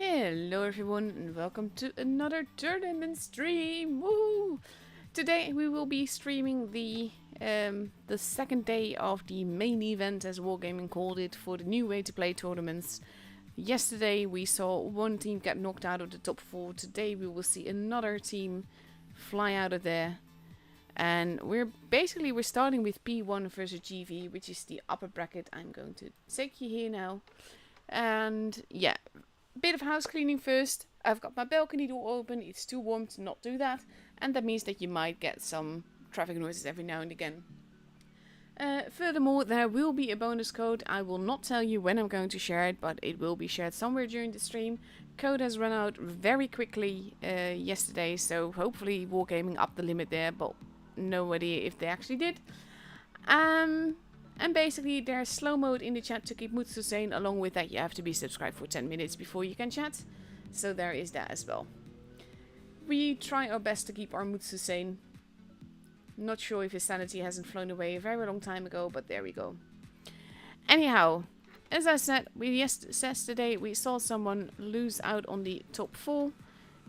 Hello everyone and welcome to another tournament stream. Woo! Today we will be streaming the second day of the main event, as Wargaming called it, for the new way to play tournaments. Yesterday we saw one team get knocked out of the top 4. Today we will see another team fly out of there. And we're starting with P1 versus GV, which is the upper bracket. I'm going to take you here now. And yeah, bit of house cleaning first. I've got my balcony door open. It's too warm to not do that. And that means that you might get some traffic noises every now and again. Furthermore, there will be a bonus code. I will not tell you when I'm going to share it, but it will be shared somewhere during the stream. Code has run out very quickly yesterday, so hopefully Wargaming upped the limit there, but no idea if they actually did. And basically there's slow mode in the chat to keep mood sustained. Along with that, you have to be subscribed for 10 minutes before you can chat. So there is that as well. We try our best to keep our mood sustained. Not sure if his sanity hasn't flown away a very long time ago, but there we go. Anyhow, as I said, yesterday we saw someone lose out on the top 4.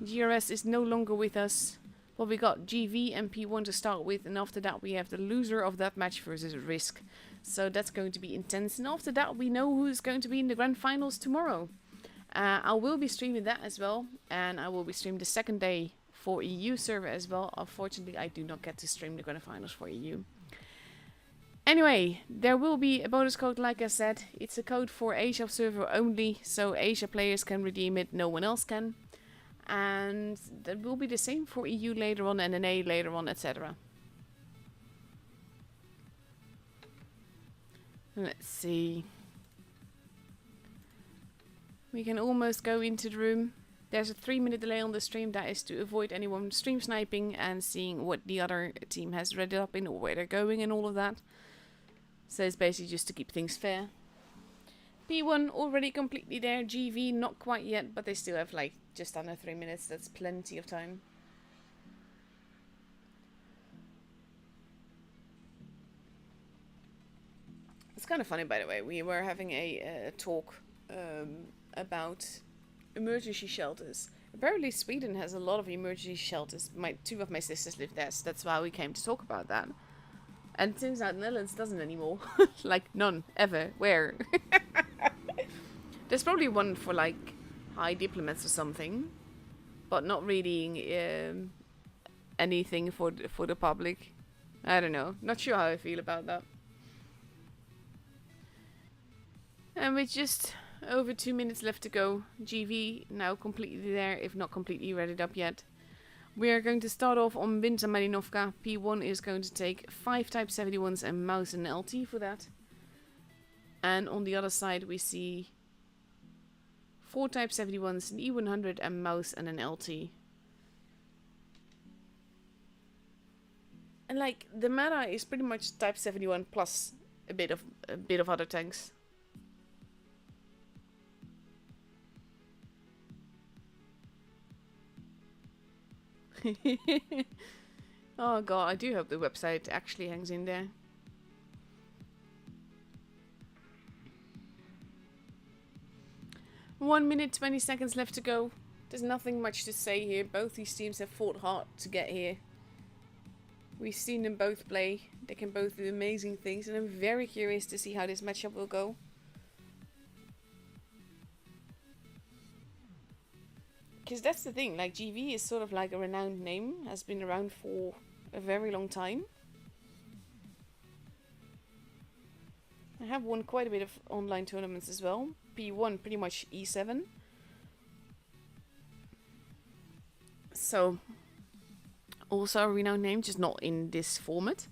GRS is no longer with us. Well, we got GV and P1 to start with, and after that we have the loser of that match versus Risk. So that's going to be intense, and after that we know who's going to be in the grand finals tomorrow. I will be streaming that as well, and I will be streaming the second day for EU server as well. Unfortunately, I do not get to stream the grand finals for EU. Anyway, there will be a bonus code, like I said. It's a code for Asia server only, so Asia players can redeem it, no one else can. And that will be the same for EU later on, and NA later on, etc. Let's see. We can almost go into the room. There's a 3-minute delay on the stream. That is to avoid anyone stream sniping and seeing what the other team has read up in or where they're going and all of that. So it's basically just to keep things fair. P1 already completely there. GV not quite yet, but they still have like just under 3 minutes. That's plenty of time. It's kind of funny, by the way. We were having a talk about emergency shelters. Apparently Sweden has a lot of emergency shelters. Two of my sisters live there, so that's why we came to talk about that. And it turns out Netherlands doesn't anymore. Like none, ever, where? There's probably one for like high diplomats or something, but not really anything for the public. I don't know. Not sure how I feel about that. And with just over 2 minutes left to go, GV now completely there, if not completely readied up yet. We are going to start off on Winter Marinovka. P1 is going to take 5 Type 71s and mouse and LT for that. And on the other side we see 4 Type 71s, an E100 and mouse and an LT. And like the meta is pretty much Type 71 plus a bit of other tanks. Oh god, I do hope the website actually hangs in there. One minute, 20 seconds left to go. There's nothing much to say here. Both these teams have fought hard to get here. We've seen them both play. They can both do amazing things, and I'm very curious to see how this matchup will go. Because that's the thing, like GV is sort of like a renowned name, has been around for a very long time. I have won quite a bit of online tournaments as well. P1 pretty much E7. So, also a renowned name, just not in this format.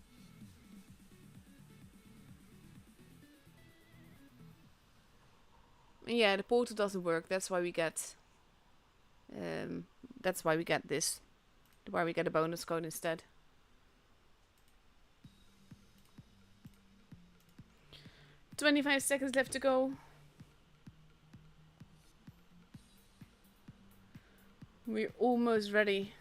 Yeah, the portal doesn't work, that's why we get... that's why we get this. Why we get a bonus code instead. "25 seconds left to go. We're almost ready.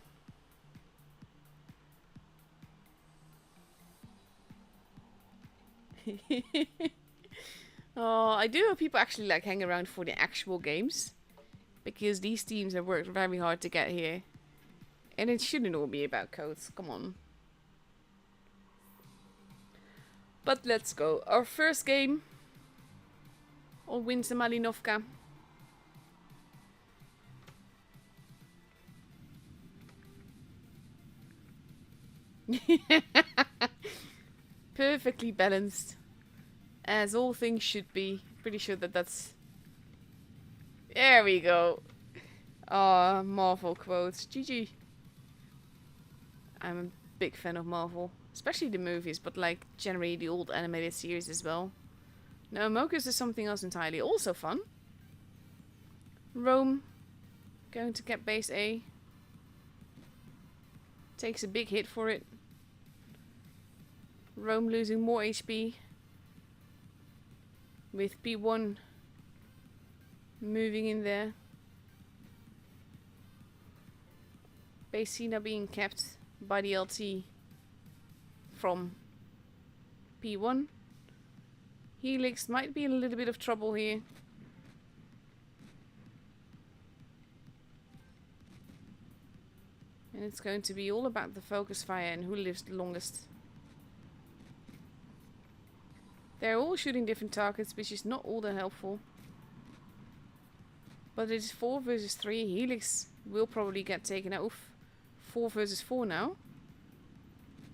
Oh, I do hope people actually like hang around for the actual games. Because these teams have worked very hard to get here. And it shouldn't all be about codes, come on. But let's go. Our first game on Winter Malinovka. Perfectly balanced. As all things should be. Pretty sure that that's... There we go. Ah, Marvel quotes. GG. I'm a big fan of Marvel. Especially the movies, but like generally the old animated series as well. No, Mokus is something else entirely. Also fun. Rome. Going to get base A. Takes a big hit for it. Rome losing more HP. With P1 moving in there. Base C now being kept by the LT from P1. Helix might be in a little bit of trouble here. And it's going to be all about the focus fire and who lives the longest. They're all shooting different targets, which is not all that helpful. But it is 4 versus 3. Helix will probably get taken out. Oof. 4 versus 4 now.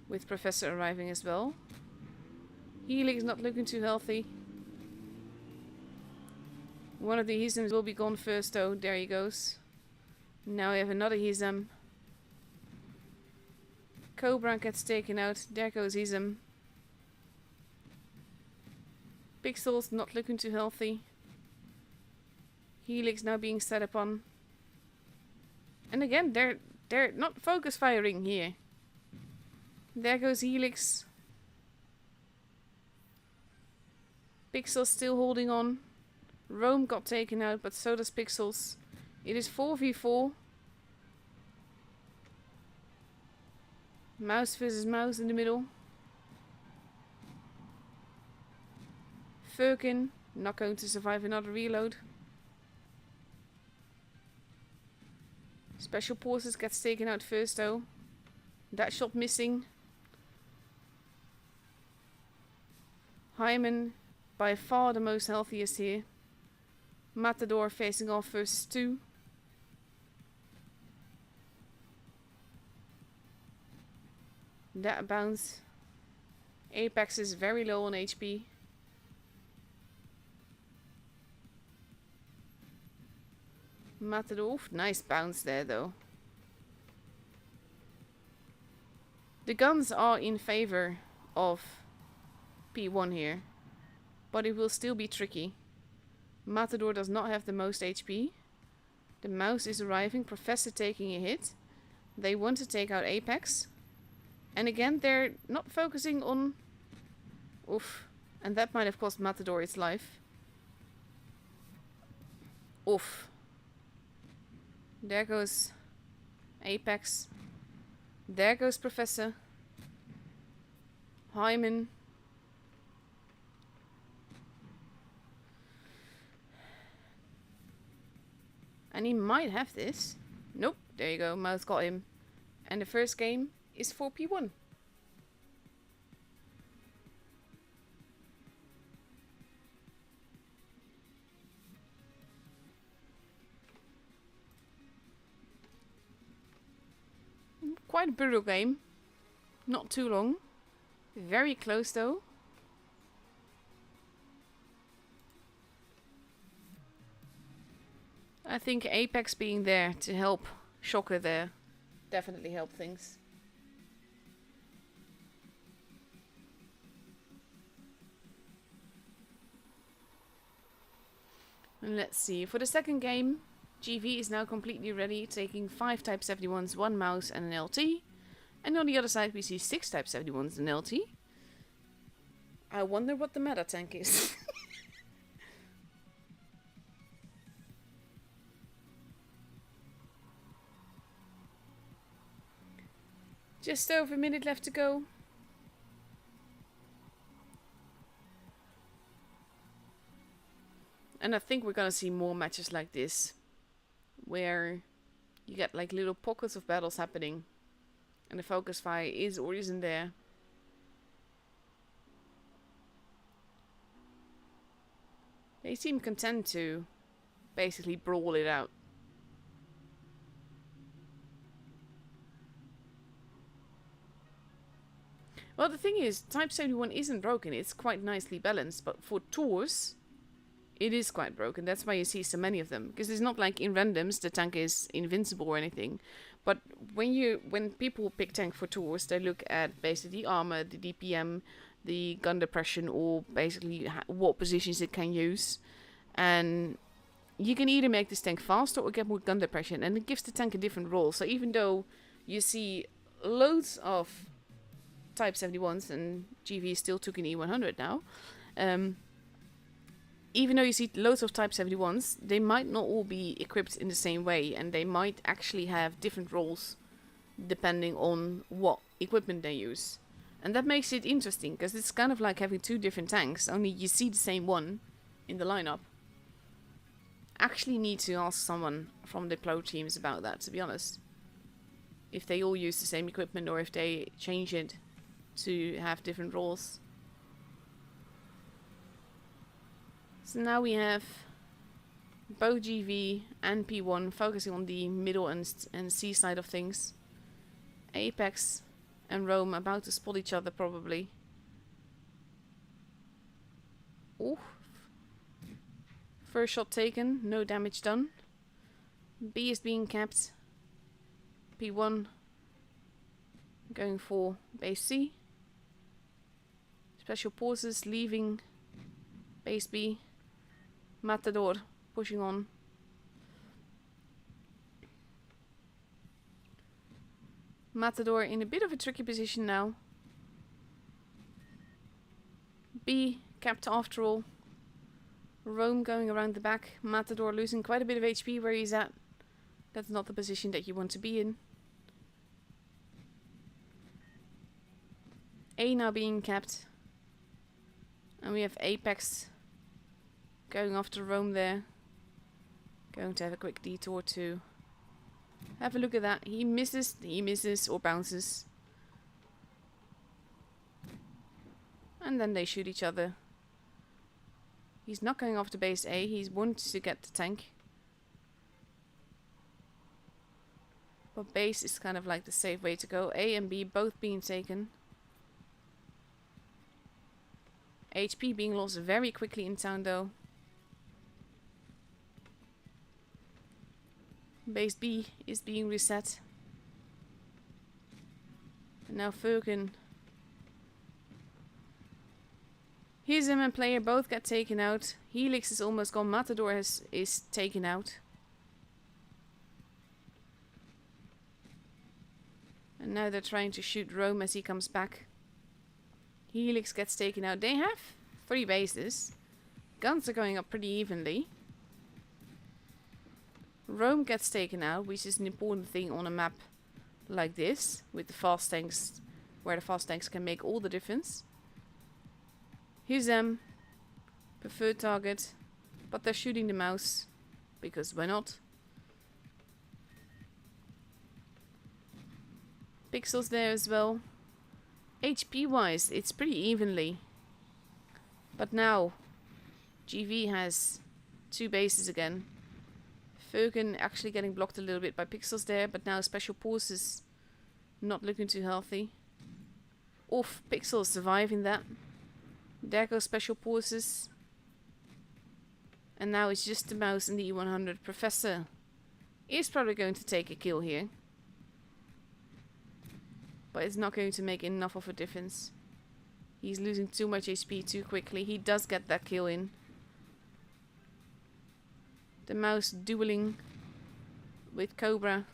With Professor arriving as well. Helix not looking too healthy. One of the Hisams will be gone first though. There he goes. Now we have another Hisam. Cobra gets taken out. There goes Hisam. Pixels not looking too healthy. Helix now being set upon. And again, they're not focus firing here. There goes Helix. Pixels still holding on. Rome got taken out, but so does Pixels. It is 4v4. Mouse versus mouse in the middle. Firkin not going to survive another reload. Special Forces gets taken out first though. That shot missing. Hyman by far the most healthiest here. Matador facing off versus 2. That bounce. Apex is very low on HP. Matador, oof, nice bounce there though. The guns are in favor of P1 here, but it will still be tricky. Matador does not have the most HP. The mouse is arriving, Professor taking a hit. They want to take out Apex. And again, they're not focusing on... Oof. And that might have cost Matador its life. Oof. There goes Apex. There goes Professor. Hyman. And he might have this. Nope. There you go. Mouse got him. And the first game is for P1. Quite a brutal game. Not too long. Very close though. I think Apex being there to help Shocker there definitely helped things. And let's see. For the second game, GV is now completely ready, taking 5 Type 71s, 1 mouse and an LT. And on the other side we see 6 Type 71s and an LT. I wonder what the meta tank is. Just over a minute left to go. And I think we're gonna see more matches like this. where you get like little pockets of battles happening, and the focus fire is or isn't there. They seem content to basically brawl it out. Well, the thing is, Type 71 isn't broken. It's quite nicely balanced, but for tours, it is quite broken. That's why you see so many of them. Because it's not like in randoms the tank is invincible or anything. But when people pick tank for tours, they look at basically the armor, the DPM, the gun depression, or basically what positions it can use. And you can either make this tank faster or get more gun depression. And it gives the tank a different role. So even though you see loads of Type 71s, and GV still took an E100 now. Even though you see loads of Type 71s, they might not all be equipped in the same way, and they might actually have different roles depending on what equipment they use. And that makes it interesting, because it's kind of like having two different tanks, only you see the same one in the lineup. Actually need to ask someone from the pro teams about that, to be honest. If they all use the same equipment, or if they change it to have different roles. So now we have both GV and P1 focusing on the middle and C side of things. Apex and Rome about to spot each other probably. Ooh. First shot taken, no damage done. B is being capped. P1 going for base C. Special forces leaving base B. Matador pushing on. Matador in a bit of a tricky position now. B capped after all. Rome going around the back. Matador losing quite a bit of HP where he's at. That's not the position that you want to be in. A now being capped. And we have Apex going after Rome there. Going to have a quick detour to have a look at that. He misses or bounces. And then they shoot each other. He's not going after base A, he wants to get the tank. But base is kind of like the safe way to go. A and B both being taken. HP being lost very quickly in town though. Base B is being reset. And now Furkin. Hizem and Player both get taken out. Helix is almost gone. Matador is taken out. And now they're trying to shoot Rome as he comes back. Helix gets taken out. They have 3 bases. Guns are going up pretty evenly. Rome gets taken out, which is an important thing on a map like this, with the fast tanks, where the fast tanks can make all the difference. Hizem, preferred target, but they're shooting the mouse, because why not? Pixels there as well. HP wise, it's pretty evenly. But now, GV has 2 bases again. Furkin actually getting blocked a little bit by Pixels there, but now Special Forces not looking too healthy. Oof, Pixels surviving that. There goes Special Forces. And now it's just the mouse and the E100. Professor is probably going to take a kill here. But it's not going to make enough of a difference. He's losing too much HP too quickly. He does get that kill in. The mouse dueling with Cobra.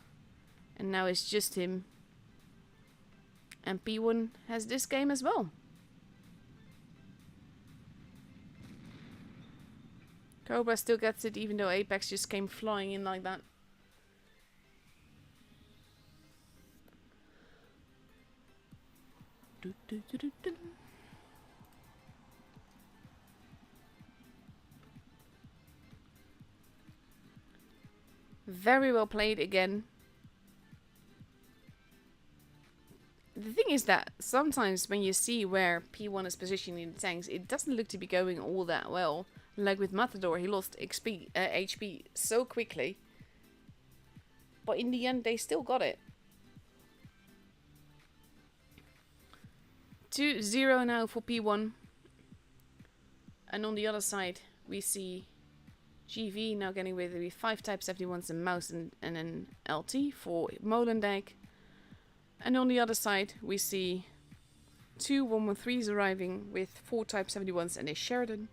And now it's just him. And P1 has this game as well. Cobra still gets it even though Apex just came flying in like that. Very well played again. The thing is that sometimes when you see where P1 is positioning in the tanks, it doesn't look to be going all that well. Like with Matador, he lost HP so quickly. But in the end, they still got it. 2-0 now for P1. And on the other side, we see GV now getting rid of 5 Type 71s, a mouse and an LT for Molendijk. And on the other side, we see 2 113s arriving with 4 Type 71s and a Sheridan.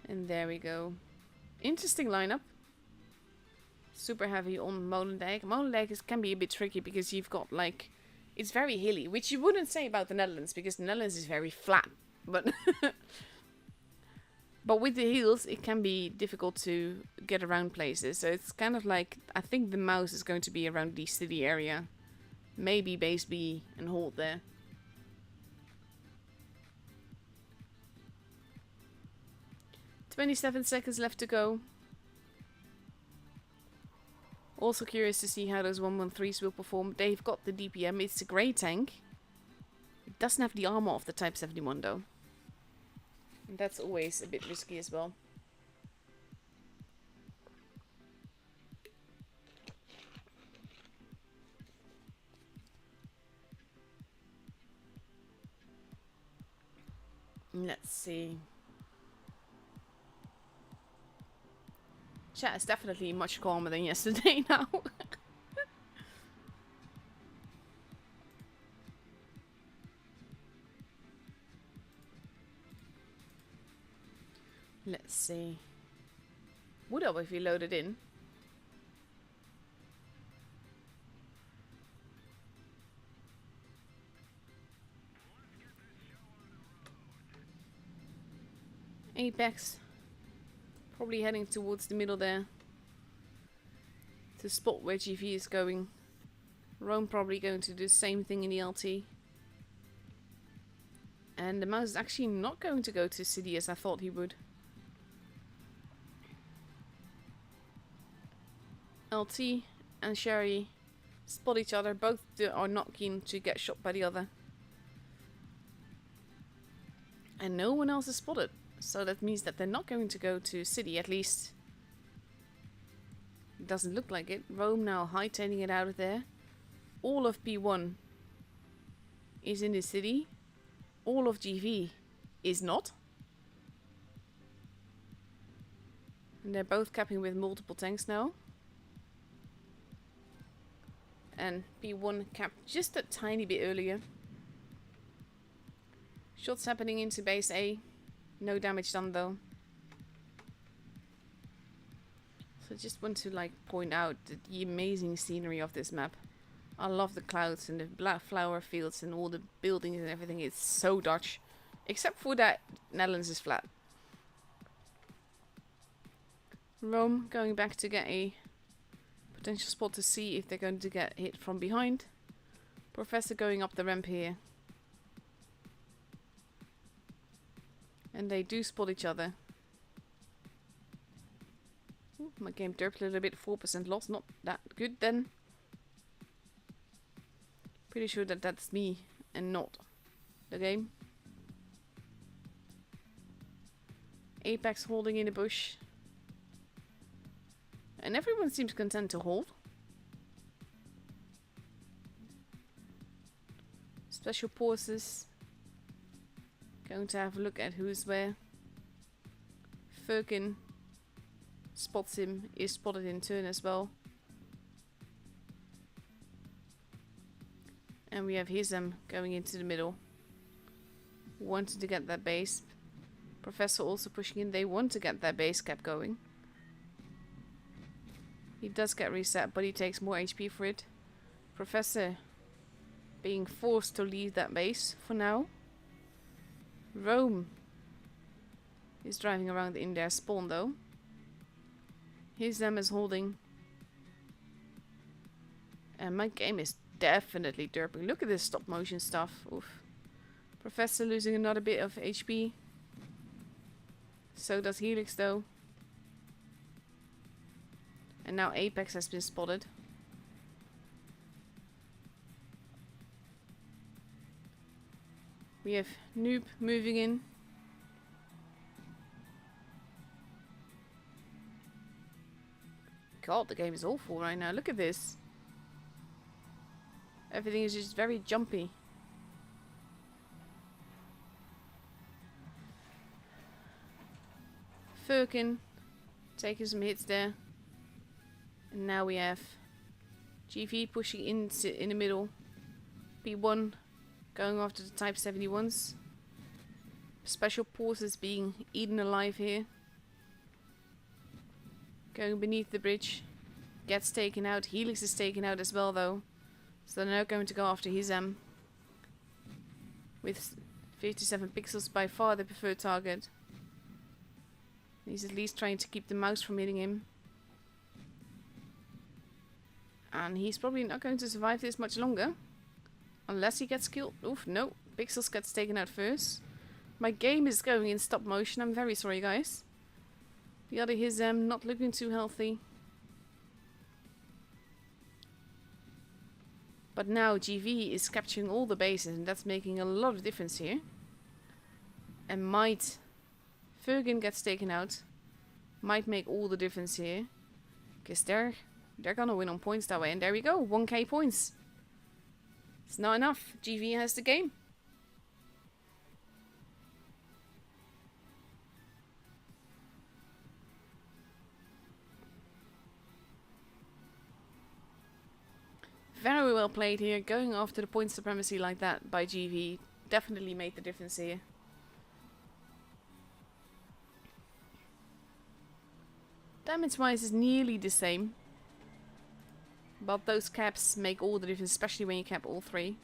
And there we go. Interesting lineup. Super heavy on Molendijk. Molendijk can be a bit tricky because you've got like... It's very hilly, which you wouldn't say about the Netherlands because the Netherlands is very flat. But... But with the hills, it can be difficult to get around places. So it's kind of like... I think the mouse is going to be around the city area. Maybe base B and hold there. "27 seconds left to go. Also curious to see how those 113s will perform. They've got the DPM. It's a grey tank. It doesn't have the armor of the Type 71 though. And that's always a bit risky as well. Let's see. Chat is definitely much calmer than yesterday now. Let's see. Would help if you load it in. Apex. Probably heading towards the middle there. To spot where GV is going. Rome probably going to do the same thing in the LT. And the mouse is actually not going to go to city as I thought he would. LT and Sherry spot each other. Both are not keen to get shot by the other. And no one else is spotted. So that means that they're not going to go to city, at least. It doesn't look like it. Rome now hightailing it out of there. All of P1 is in the city. All of GV is not. And they're both capping with multiple tanks now. And P1 capped just a tiny bit earlier. Shots happening into base A. No damage done though. So I just want to like point out the amazing scenery of this map. I love the clouds and the black flower fields and all the buildings and everything. It's so Dutch. Except for that Netherlands is flat. Rome going back to get a potential spot to see if they're going to get hit from behind. Professor going up the ramp here. And they do spot each other. Ooh, my game derped a little bit. 4% loss. Not that good then. Pretty sure that that's me and not the game. Apex holding in the bush. And everyone seems content to hold. Special forces. Going to have a look at who's where. Firkin spots him, is spotted in turn as well. And we have Hizam going into the middle. Wanted to get that base. Professor also pushing in. They want to get that base cap going. He does get reset, but he takes more HP for it. Professor being forced to leave that base for now. Rome is driving around in their spawn though. Hizam is holding. And my game is definitely derping. Look at this stop motion stuff. Oof. Professor losing another bit of HP. So does Helix though. And now Apex has been spotted. We have Noob moving in. God, the game is awful right now. Look at this. Everything is just very jumpy. Firkin taking some hits there. And now we have GV pushing in the middle. P1 going after the Type 71s. Special Forces being eaten alive here. Going beneath the bridge. Gets taken out. Helix is taken out as well though. So they're now going to go after his with 57 pixels, by far the preferred target. He's at least trying to keep the mouse from hitting him. And he's probably not going to survive this much longer. Unless he gets killed. Oof, no. Pixels gets taken out first. My game is going in stop motion. I'm very sorry, guys. The other is not looking too healthy. But now GV is capturing all the bases, and that's making a lot of difference here. And might... Fergan gets taken out. Might make all the difference here. Because they're gonna win on points that way. And there we go, 1k points. It's not enough. GV has the game. Very well played here. Going after the point supremacy like that by GV definitely made the difference here. Damage wise is nearly the same. But those caps make all the difference, especially when you cap all three.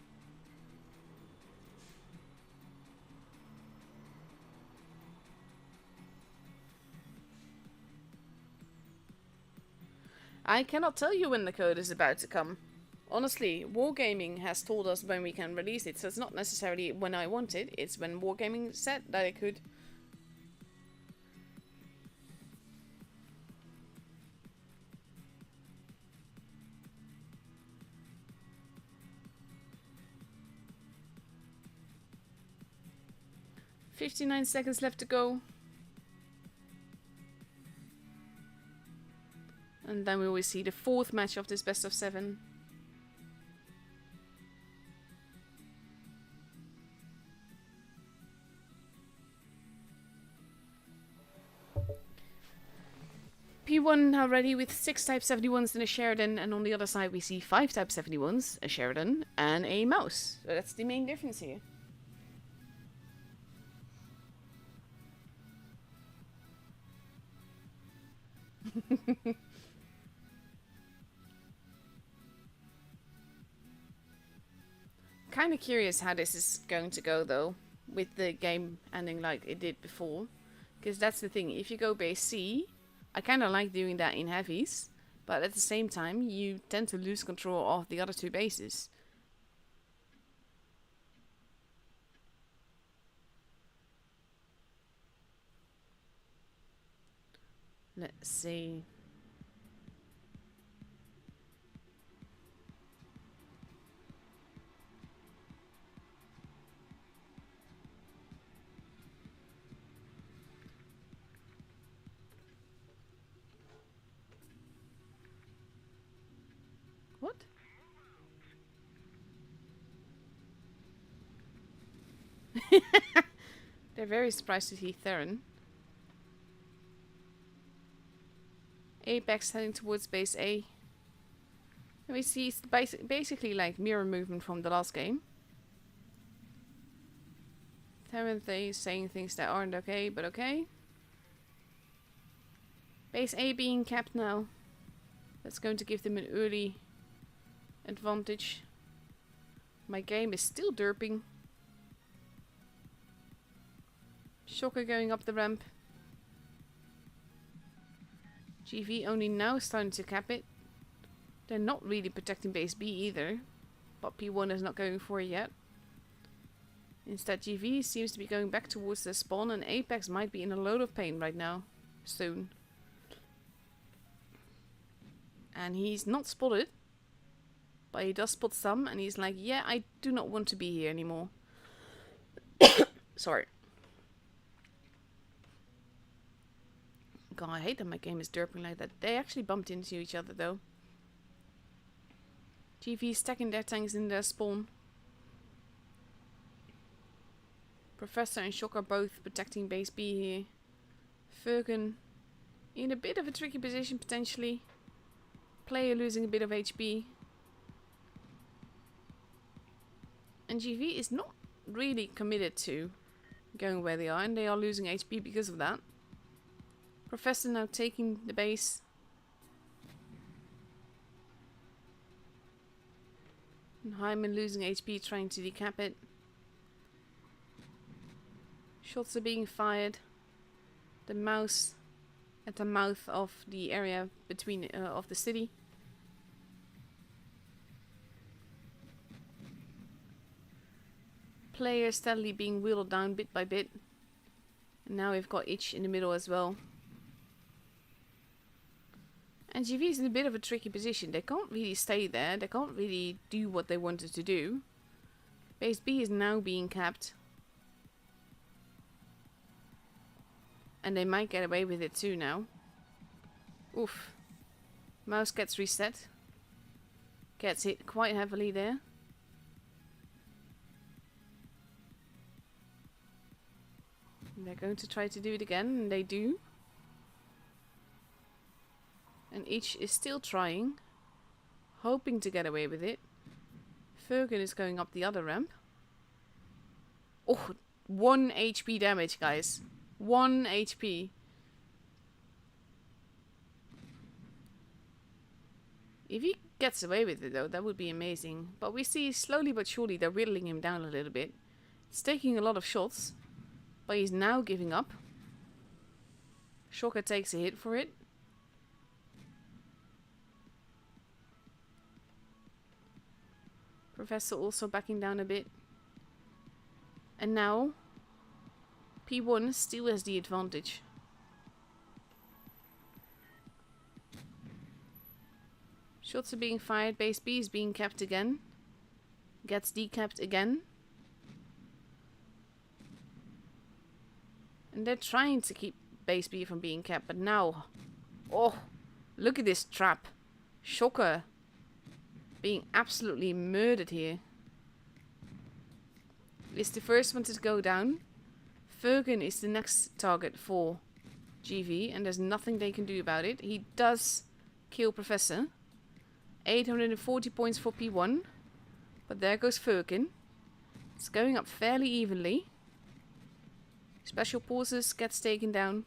I cannot tell you when the code is about to come. Honestly, Wargaming has told us when we can release it, so it's not necessarily when I want it, it's when Wargaming said that I could. "59 seconds left to go. And then we will see the fourth match of this best of 7. P1 now ready with 6 Type 71s and a Sheridan, and on the other side we see 5 Type 71s, a Sheridan, and a mouse. So that's the main difference here. Kind of curious how this is going to go though, with the game ending like it did before. Because that's the thing, if you go base C, I kind of like doing that in heavies, but at the same time you tend to lose control of the other two bases. Let's see. What? They're very surprised to see Theron. Apex heading towards base A. And we see basically like mirror movement from the last game. Theron saying things that aren't okay, but okay. Base A being capped now. That's going to give them an early advantage. My game is still derping. Shocker going up the ramp. GV only now starting to cap it. They're not really protecting base B either. But P1 is not going for it yet. Instead, GV seems to be going back towards the spawn, and Apex might be in a load of pain right now. Soon. And he's not spotted. But he does spot some, and he's like, yeah, I do not want to be here anymore. Sorry. God, I hate that my game is derping like that. They actually bumped into each other, though. GV stacking their tanks in their spawn. Professor and Shock are both protecting base B here. Fergen in a bit of a tricky position, potentially. Player losing a bit of HP. And GV is not really committed to going where they are, and they are losing HP because of that. Professor now taking the base. And Hyman losing HP, trying to decap it. Shots are being fired. The mouse at the mouth of the area between of the city. Players steadily being whittled down bit by bit. And now we've got Itch in the middle as well. And GV is in a bit of a tricky position. They can't really stay there. They can't really do what they wanted to do. Base B is now being capped. And they might get away with it too now. Oof. Mouse gets reset. Gets hit quite heavily there. And they're going to try to do it again, and they do. And each is still trying. Hoping to get away with it. Fergen is going up the other ramp. Oh, 1 HP damage, guys. 1 HP. If he gets away with it though, that would be amazing. But we see slowly but surely they're whittling him down a little bit. It's taking a lot of shots. But he's now giving up. Shocker takes a hit for it. Professor also backing down a bit. And now P1 still has the advantage. Shots are being fired. Base B is being capped again. Gets decapped again. And they're trying to keep base B from being capped. But now... Oh! Look at this trap. Shocker. Being absolutely murdered here. Is the first one to go down. Fergen is the next target for GV, and there's nothing they can do about it. He does kill Professor. 840 points for P1. But there goes Fergen. It's going up fairly evenly. Special Forces gets taken down.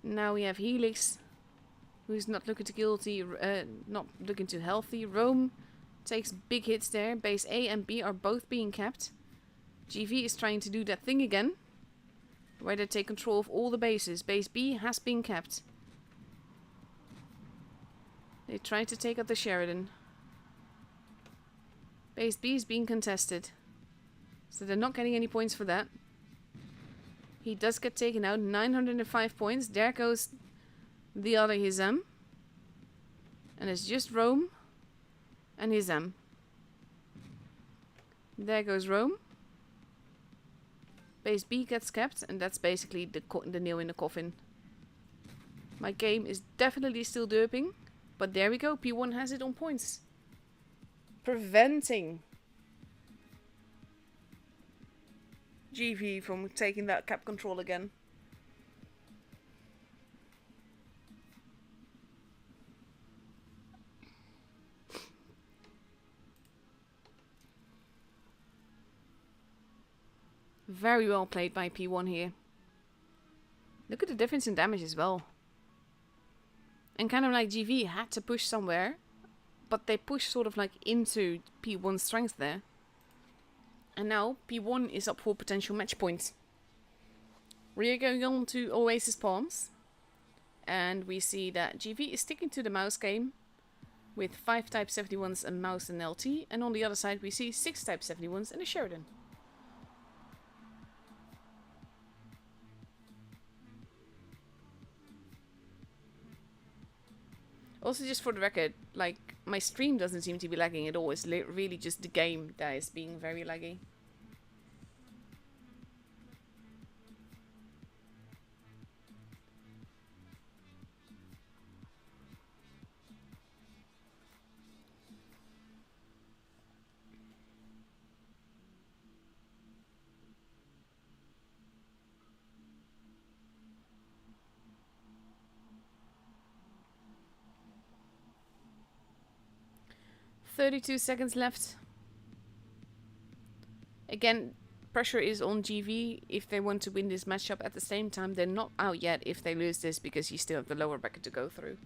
Now we have Helix, who's not looking too guilty, not looking too healthy. Rome takes big hits there. Base A and B are both being capped. GV is trying to do that thing again, where they take control of all the bases. Base B has been capped. They try to take out the Sheridan. Base B is being contested, so they're not getting any points for that. He does get taken out. 905 points. There goes the other Hizam. And it's just Rome and Hizam. There goes Rome. Base B gets capped, and that's basically the nail in the coffin. My game is definitely still derping, but there we go. P1 has it on points. Preventing GV from taking that cap control again. Very well played by P1 here. Look at the difference in damage as well. And kind of like GV had to push somewhere, but they pushed sort of like into P1's strength there. And now P1 is up for potential match points. We are going on to Oasis Palms. And we see that GV is sticking to the mouse game. with 5 Type 71s, a mouse and LT, and on the other side we see 6 Type 71s and a Sheridan. Also, just for the record, like, my stream doesn't seem to be lagging at all. It's really just the game that is being very laggy. "32 seconds left. Again, pressure is on GV if they want to win this matchup at the same time. They're not out yet if they lose this because you still have the lower bracket to go through.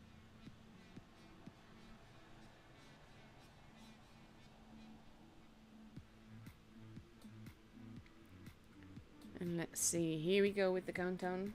And let's see, here we go with the countdown.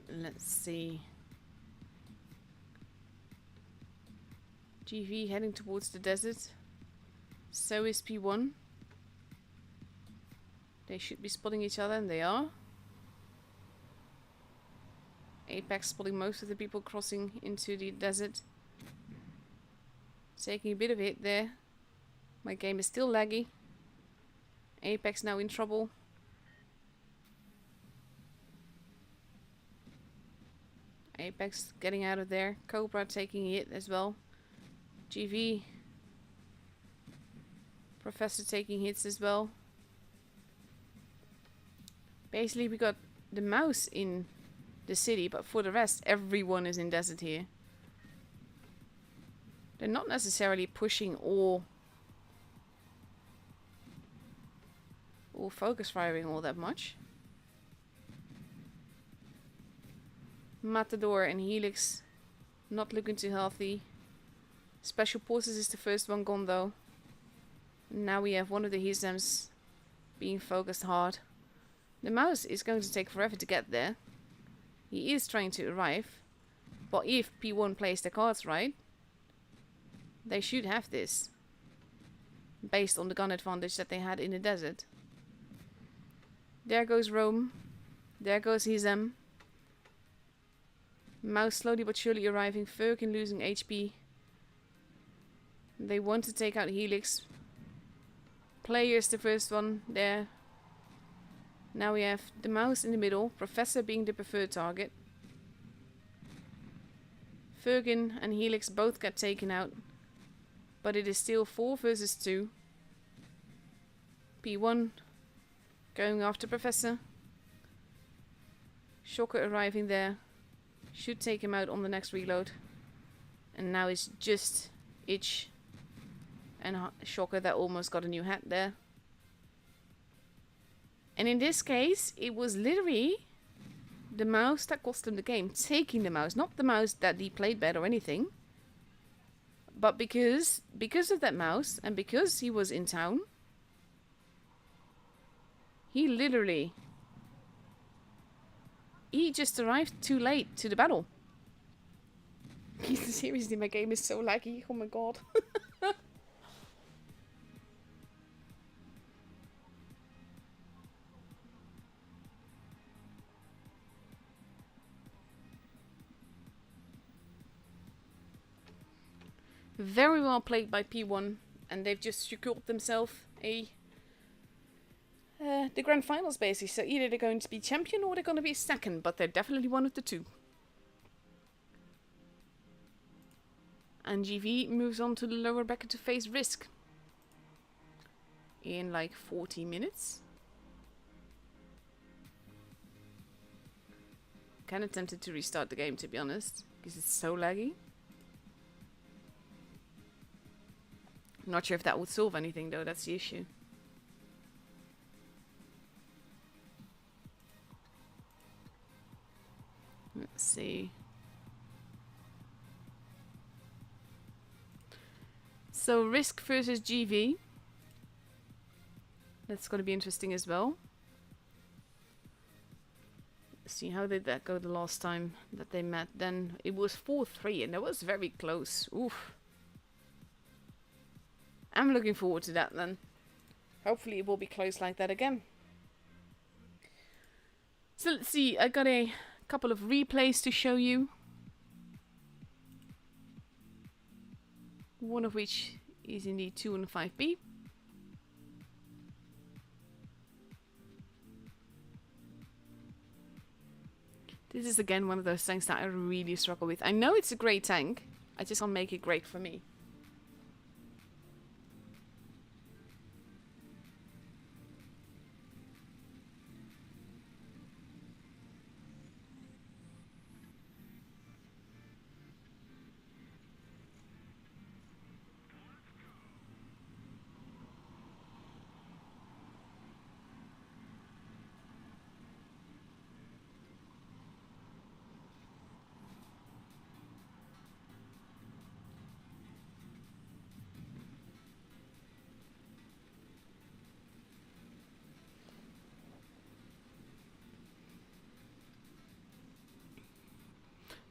And let's see. GV heading towards the desert. So is P1. They should be spotting each other, and they are. Apex spotting most of the people crossing into the desert. Taking a bit of a hit there. My game is still laggy. Apex now in trouble. Apex getting out of there. Cobra taking a hit as well. GV. Professor taking hits as well. Basically we got the mouse in the city, but for the rest everyone is in desert here. They're not necessarily pushing or focus firing all that much. Matador and Helix not looking too healthy. Special Forces is the first one gone though. Now we have one of the Hisams being focused hard. The mouse is going to take forever to get there. He is trying to arrive. But if P1 plays the cards right, they should have this. Based on the gun advantage that they had in the desert. There goes Rome. There goes Hisam. Mouse slowly but surely arriving. Firkin losing HP. They want to take out Helix. Player's the first one there. Now we have the mouse in the middle. Professor being the preferred target. Firkin and Helix both get taken out. But it is still 4 versus 2. P1 going after Professor. Shocker arriving there. Should take him out on the next reload. And now it's just Itch and Shocker that almost got a new hat there. And in this case, it was literally the mouse that cost him the game. Taking the mouse. Not the mouse that he played bad or anything. But because of that mouse, and because he was in town, he literally... he just arrived too late to the battle. Seriously, my game is so laggy. Oh my god. Very well played by P1, and they've just secured themselves the grand finals basically. So either they're going to be champion or they're going to be second, but they're definitely one of the two. And GV moves on to the lower bracket to face Risk in like 40 minutes. Kinda tempted to restart the game, to be honest, because it's so laggy. Not sure if that would solve anything though, that's the issue. Let's see. So Risk versus GV. That's going to be interesting as well. Let's see, how did that go the last time that they met? Then it was 4-3 and that was very close. Oof. I'm looking forward to that then. Hopefully it will be close like that again. So let's see, I got a couple of replays to show you. One of which is indeed 2 and 5B. This is again one of those tanks that I really struggle with. I know it's a great tank, I just can't make it great for me.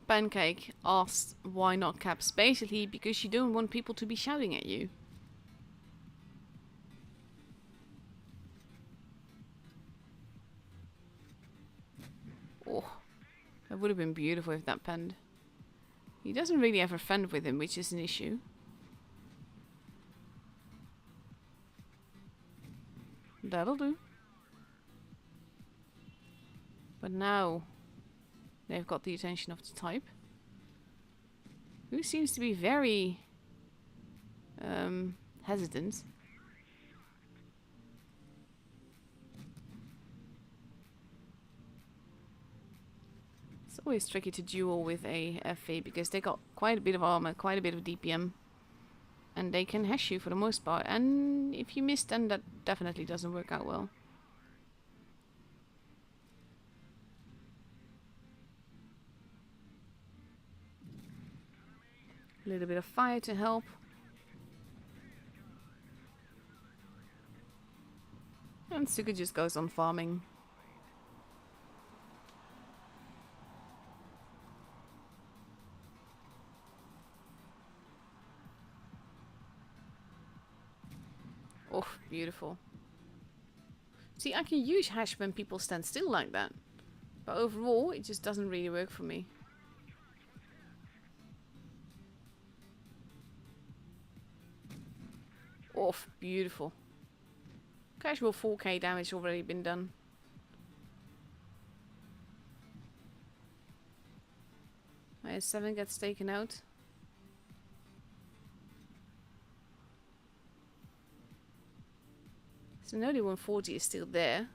Pancake asked why not caps. Basically because you don't want people to be shouting at you. Oh, that would have been beautiful if that penned. He doesn't really have a friend with him, which is an issue. That'll do. But now they've got the attention of the type, who seems to be very hesitant. It's always tricky to duel with a FV because they got quite a bit of armor, quite a bit of DPM, and they can hash you for the most part. And if you miss, then that definitely doesn't work out well. A little bit of fire to help. And Suga just goes on farming. Oh, beautiful. See, I can use hash when people stand still like that. But overall, it just doesn't really work for me. Oh, beautiful. Casual 4k damage already been done. -7 gets taken out. So Nodi 140 is still there.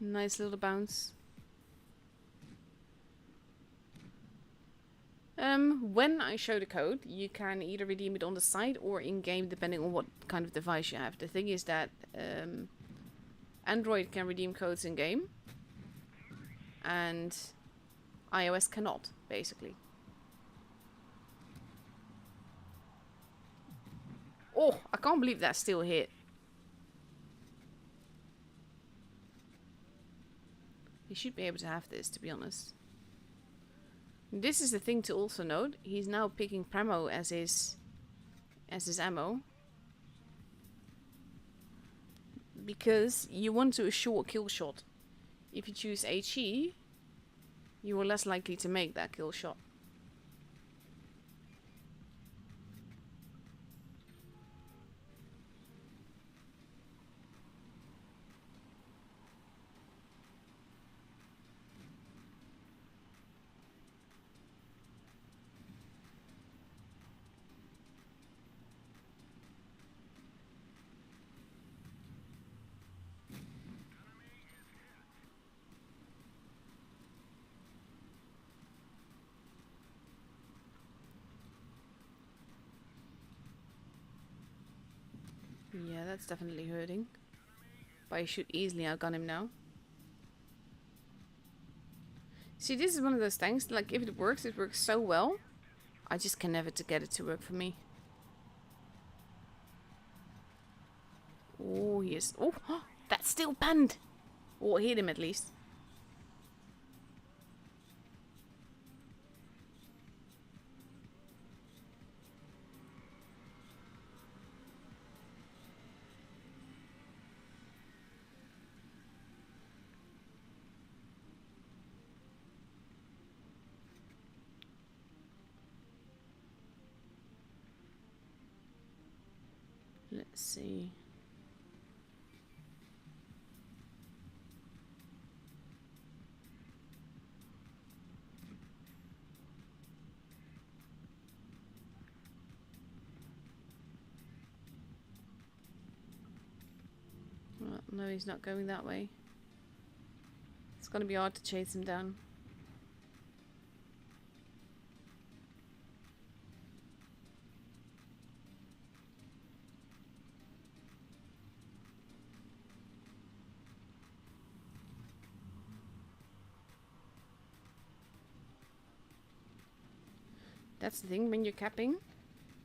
Nice little bounce. When I show the code, you can either redeem it on the site or in-game, depending on what kind of device you have. The thing is that Android can redeem codes in-game, and iOS cannot, basically. Oh, I can't believe that still hit. He should be able to have this, to be honest. This is the thing to also note. He's now picking Pramo as his ammo. Because you want to assure a kill shot. If you choose HE, you are less likely to make that kill shot. Yeah, that's definitely hurting. But I should easily outgun him now. See, this is one of those things, like, if it works so well. I just can never get it to work for me. Oh, he is. Oh, that's still panned. Oh, hit him at least. Let's see. Well, no, he's not going that way. It's gonna be hard to chase him down. That's the thing, when you're capping,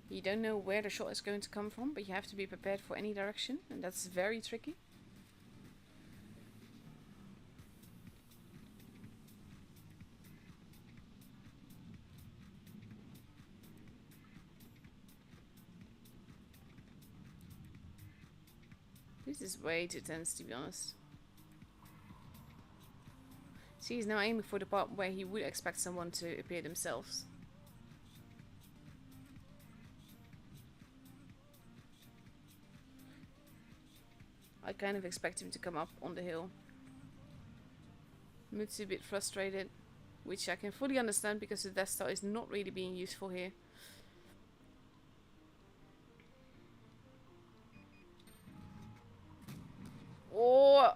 you don't know where the shot is going to come from, but you have to be prepared for any direction, and that's very tricky. This is way too tense, to be honest. See, he's now aiming for the part where he would expect someone to appear themselves. I kind of expect him to come up on the hill. Mutsu a bit frustrated, which I can fully understand because the Death Star is not really being useful here. Oh!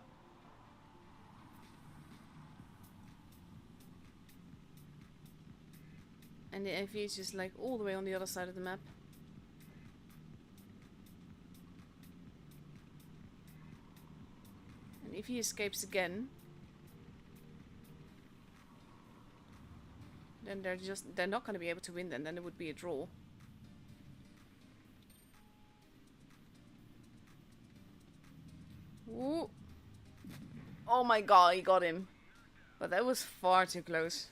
And the AV is just like all the way on the other side of the map. And if he escapes again, then they're not going to be able to win then it would be a draw. Ooh. Oh my god, he got him. But that was far too close.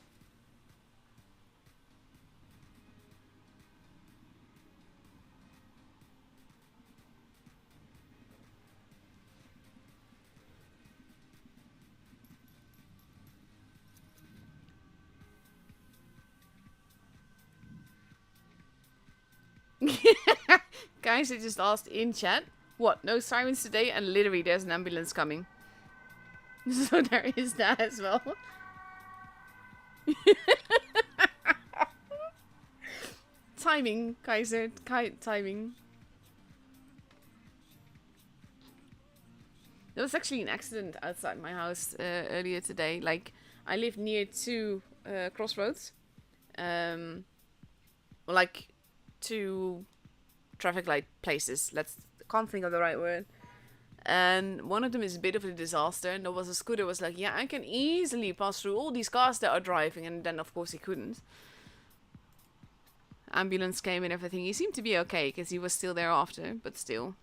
Guys, I just asked in chat, what, no sirens today? And literally there's an ambulance coming. So there is that as well. Timing, Kaiser, timing. There was actually an accident outside my house earlier today. Like, I live near two crossroads. Like, two traffic light places. Can't think of the right word. And one of them is a bit of a disaster. And there was a scooter was like, yeah, I can easily pass through all these cars that are driving. And then, of course, he couldn't. Ambulance came and everything. He seemed to be okay because he was still there after, but still.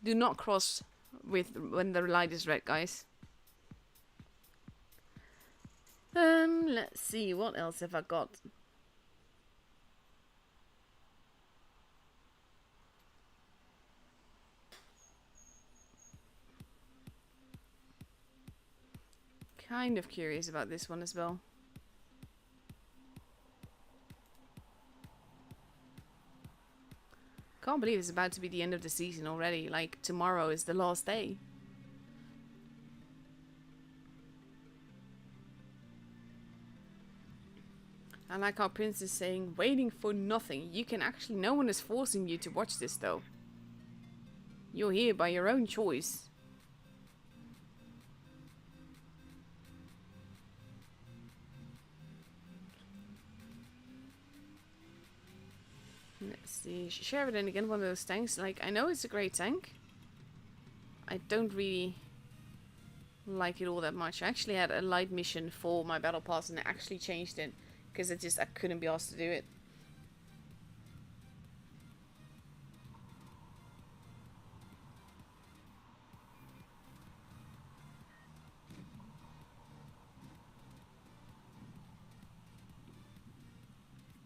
Do not cross when the light is red, guys. Let's see, what else have I got? Kind of curious about this one as well. Can't believe it's about to be the end of the season already. Like, tomorrow is the last day. I like how Prince is saying, waiting for nothing. You can actually, no one is forcing you to watch this though. You're here by your own choice. Let's see. Sheridan again, one of those tanks. Like, I know it's a great tank. I don't really like it all that much. I actually had a light mission for my battle pass and I actually changed it because I couldn't be asked to do it.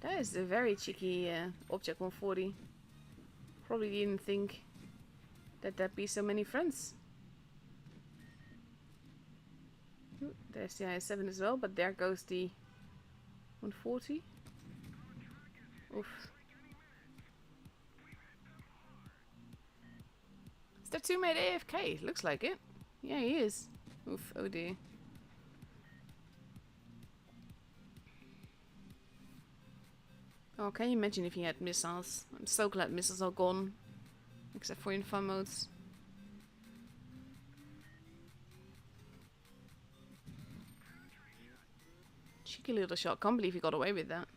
That is a very cheeky Object 140. Probably didn't think that there'd be so many friends. Ooh, there's the IS-7 as well, but there goes the 140. Oof. Is their teammate AFK? Looks like it. Yeah, he is. Oof, oh dear. Oh, can you imagine if he had missiles? I'm so glad missiles are gone. Except for in fun modes. Cheeky little shot. Can't believe he got away with that.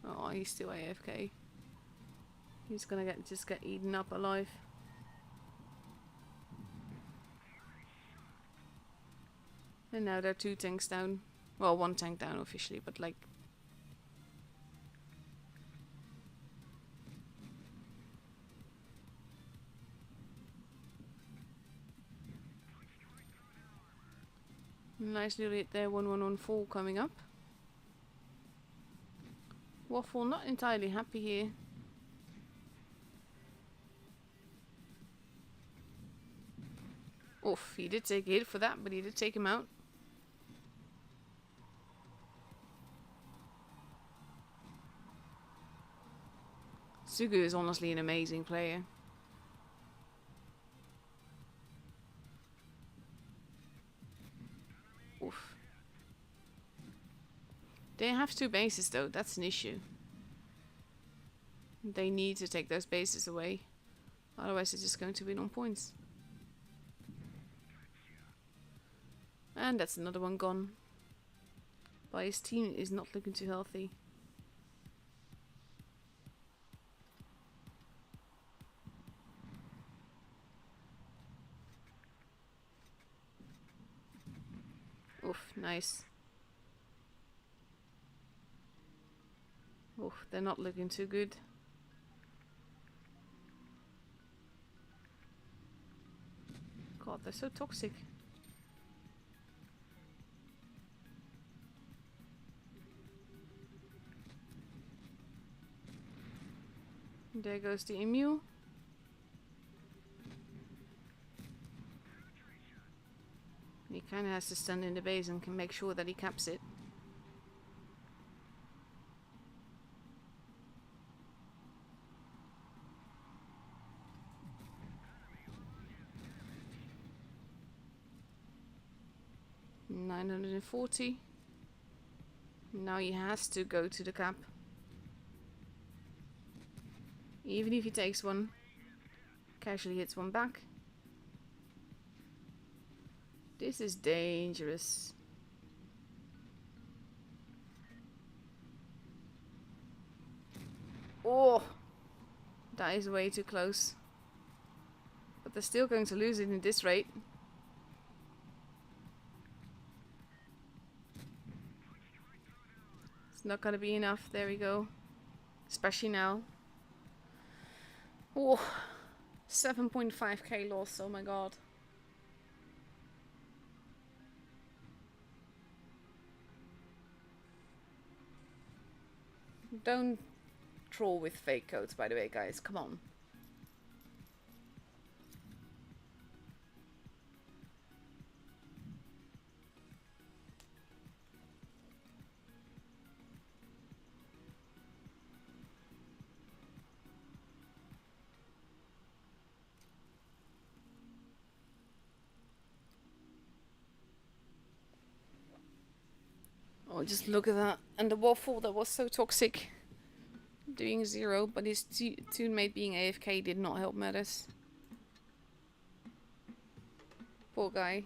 Oh, he's still AFK. He's gonna just get eaten up alive. And now there are 2 tanks down. Well, 1 tank down officially, but like... Nice little hit there, 1114 coming up. Waffle not entirely happy here. Oof, he did take a hit for that, but he did take him out. Sugu is honestly an amazing player. Oof. They have 2 bases though, that's an issue. They need to take those bases away. Otherwise they're just going to win on points. And that's another one gone. But his team is not looking too healthy. Oof, nice. Oof, they're not looking too good. God, they're so toxic. There goes the Emu. He kind of has to stand in the base and can make sure that he caps it. $940. Now he has to go to the cap. Even if he takes one, casually hits one back. This is dangerous. Oh, that is way too close. But they're still going to lose it in this rate. It's not going to be enough. There we go. Especially now. Oh, 7.5k loss. Oh my god. Don't troll with fake codes, by the way, guys. Come on. Oh, just look at that. And the waffle that was so toxic. Doing 0, but his teammate being AFK did not help matters. Poor guy.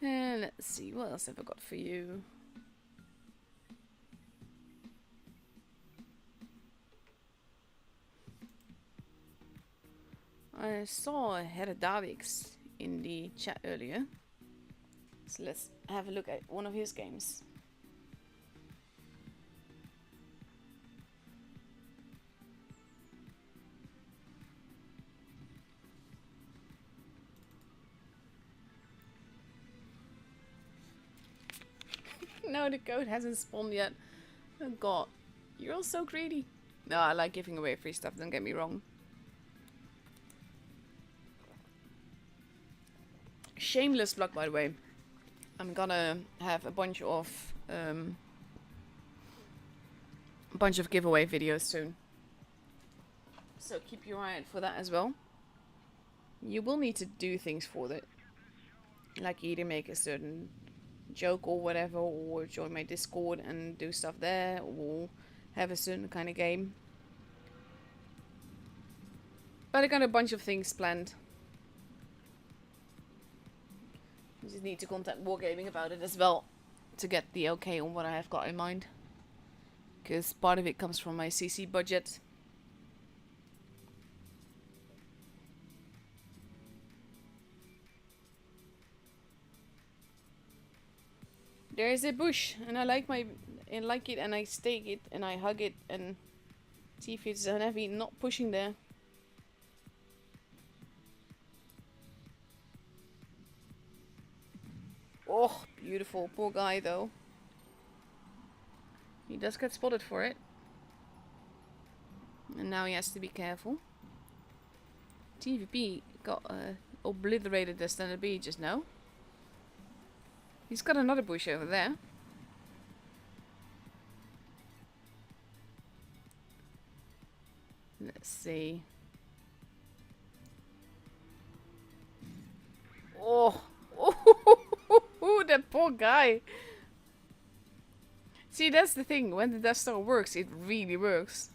And let's see, what else have I got for you? I saw Herdavix in the chat earlier. So let's have a look at one of his games. No, the code hasn't spawned yet. Oh god, you're all so greedy. No, I like giving away free stuff, don't get me wrong. Shameless plug, by the way. I'm gonna have a bunch of giveaway videos soon. So keep your eye out for that as well. You will need to do things for that. Like either make a certain joke or whatever, or join my Discord and do stuff there, or have a certain kind of game. But I got a bunch of things planned. I just need to contact Wargaming about it as well to get the okay on what I have got in mind. Because part of it comes from my CC budget. There is a bush, and I like it, and I stake it, and I hug it, and see if it's heavy, not pushing there. Oh, beautiful. Poor guy, though. He does get spotted for it. And now he has to be careful. TVP got obliterated the standard B just now. He's got another bush over there. Let's see. Oh, oh, that poor guy. See, that's the thing. When the Death Star works, it really works.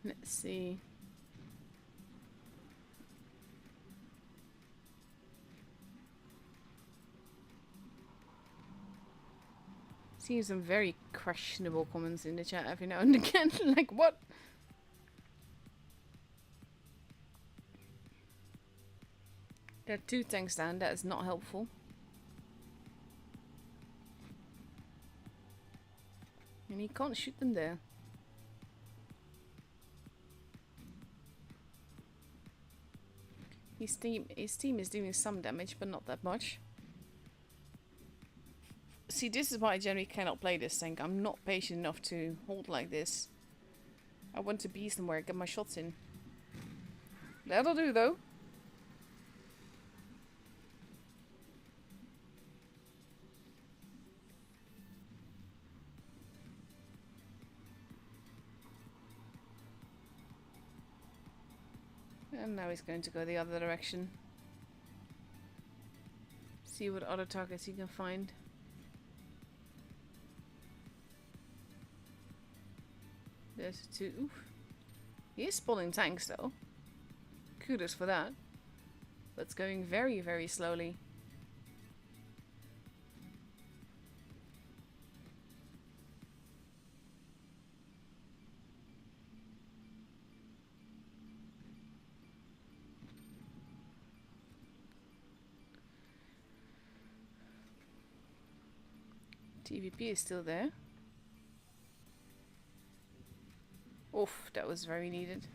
Let's see. Seeing some very questionable comments in the chat every now and again. Like, what? There are 2 tanks down. That is not helpful. And he can't shoot them there. His team is doing some damage, but not that much. See, this is why I generally cannot play this tank. I'm not patient enough to hold like this. I want to be somewhere, get my shots in. That'll do, though. And now he's going to go the other direction. See what other targets he can find. There's 2. Oof. He is spawning tanks though. Kudos for that. But it's going very, very slowly. TVP is still there. Oof, that was very needed.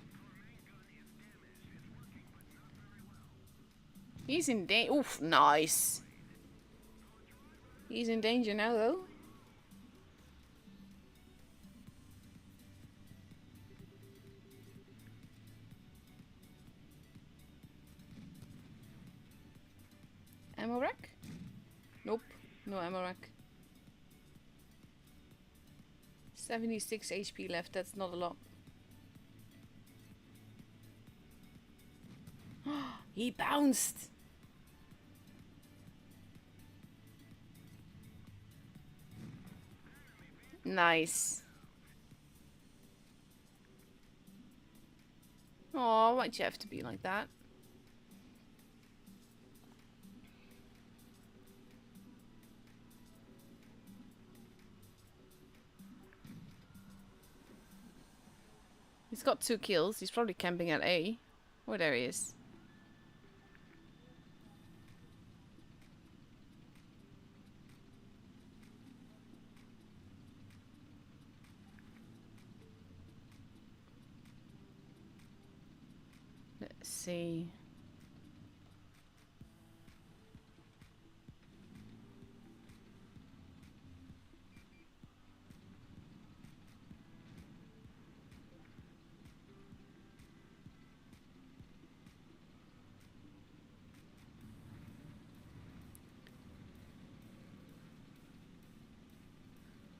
He's in danger. Oof, nice. He's in danger now, though. Ammo rack? Nope, no ammo rack. 76 HP left, that's not a lot. He bounced! Nice. Oh, why'd you have to be like that? He's got 2 kills. He's probably camping at A. Oh, there he is. Let's see.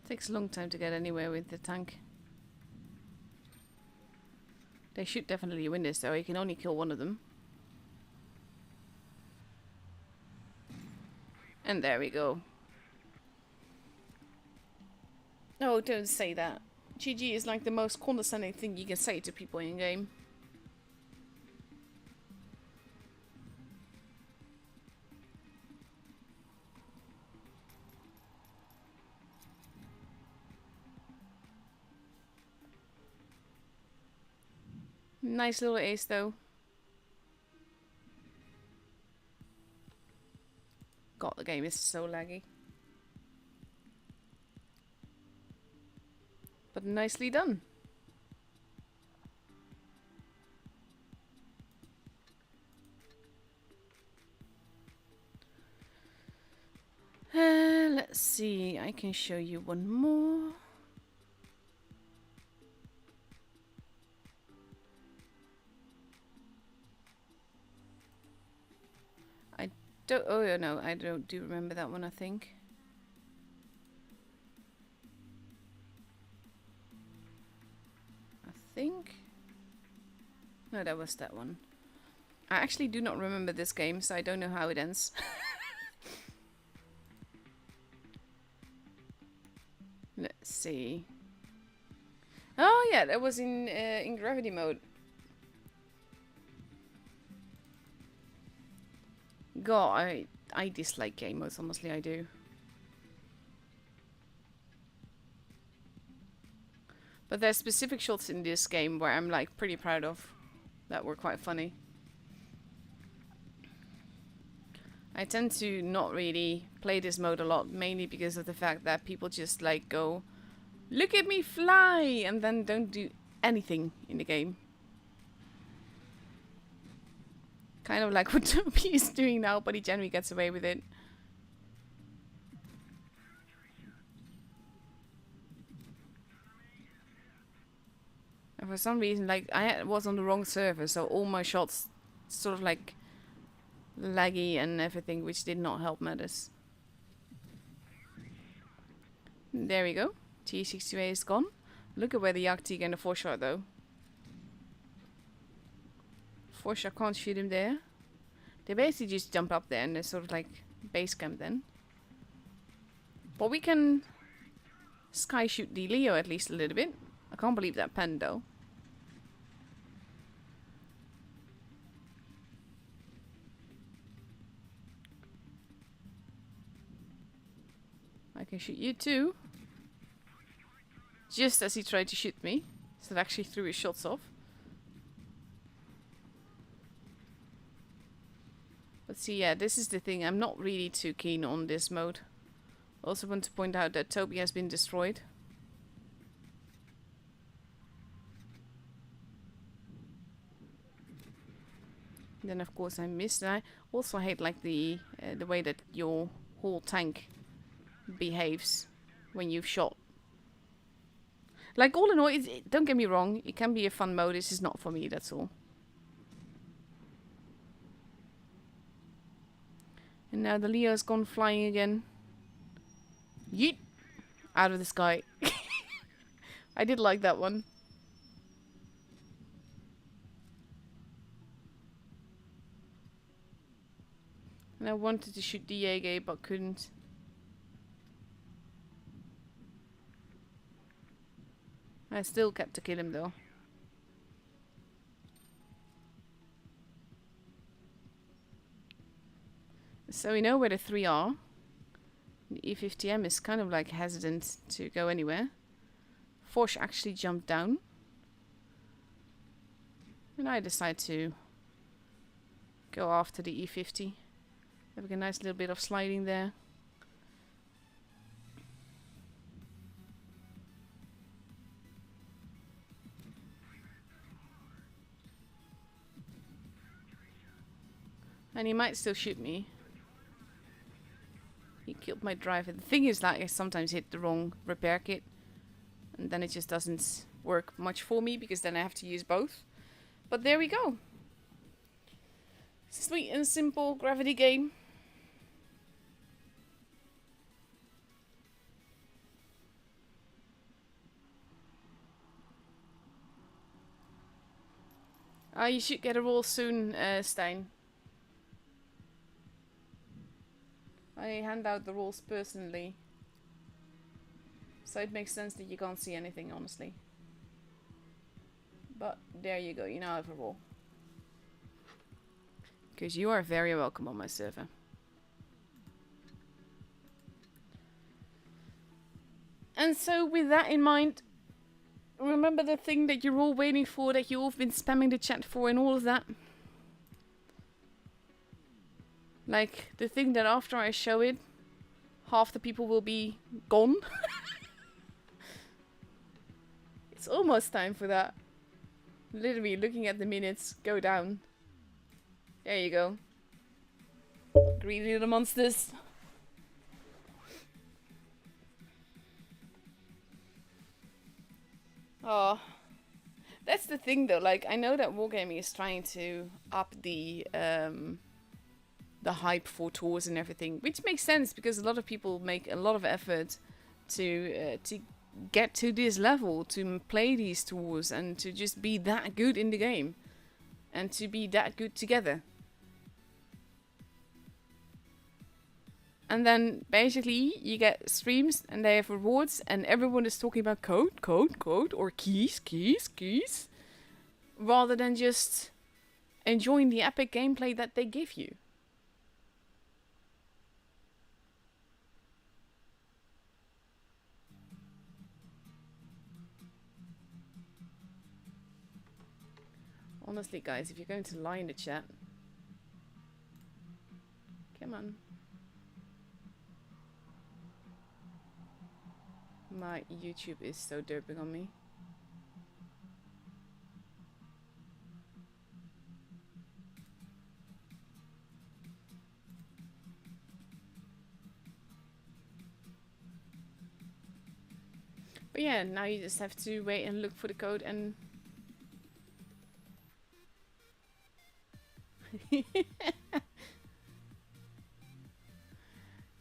Takes a long time to get anywhere with the tank. They should definitely win this though. You can only kill one of them. And there we go. Oh, don't say that. GG is like the most condescending thing you can say to people in game. Nice little ace though. God, the game is so laggy. But nicely done. Let's see, I can show you one more. Oh no, I do remember that one, I think. No, that was that one. I actually do not remember this game, so I don't know how it ends. Let's see. Oh yeah, that was in gravity mode. God, I dislike game modes, honestly I do. But there's specific shots in this game where I'm like pretty proud of. That were quite funny. I tend to not really play this mode a lot, mainly because of the fact that people just like go, look at me fly, and then don't do anything in the game. Kind of like what Toby is doing now, but he generally gets away with it. And for some reason, like, I was on the wrong server, so all my shots sort of like laggy and everything, which did not help matters. There we go. T62A is gone. Look at where the Yagtig and the 4-shot though. 4-shot can't shoot him there. They basically just jump up there and they're sort of like base camp then. But we can sky shoot the Leo at least a little bit. I can't believe that pen though. I can shoot you too. Just as he tried to shoot me. So it actually threw his shots off. But see, yeah, this is the thing. I'm not really too keen on this mode. Also want to point out that Toby has been destroyed. Then of course I missed. And I also hate like the way that your whole tank behaves when you've shot. Like all in all, don't get me wrong, it can be a fun mode. This is not for me, that's all. And now the Leo's gone flying again. Yeet! Out of the sky. I did like that one. And I wanted to shoot the Jaeger, but couldn't. I still kept to kill him though. So we know where the 3 are. The E50M is kind of like hesitant to go anywhere. Forsh actually jumped down. And I decide to go after the E50. Having a nice little bit of sliding there. And he might still shoot me. He killed my driver. The thing is that I sometimes hit the wrong repair kit. And then it just doesn't work much for me because then I have to use both. But there we go. Sweet and simple gravity game. You should get a roll soon, Stein. I hand out the rolls personally. So it makes sense that you can't see anything, honestly. But there you go, you now have a roll. Because you are very welcome on my server. And so with that in mind, remember the thing that you're all waiting for, that you've all been spamming the chat for and all of that? Like, the thing that after I show it, half the people will be gone. It's almost time for that. Literally looking at the minutes go down. There you go. Greedy little monsters. Oh. That's the thing though, like, I know that Wargaming is trying to up the hype for tours and everything, which makes sense because a lot of people make a lot of effort to get to this level, to play these tours and to just be that good in the game and to be that good together. And then basically you get streams and they have rewards and everyone is talking about code or keys, rather than just enjoying the epic gameplay that they give you. Honestly, guys, if you're going to lie in the chat, come on. My YouTube is so derping on me. But yeah, now you just have to wait and look for the code and...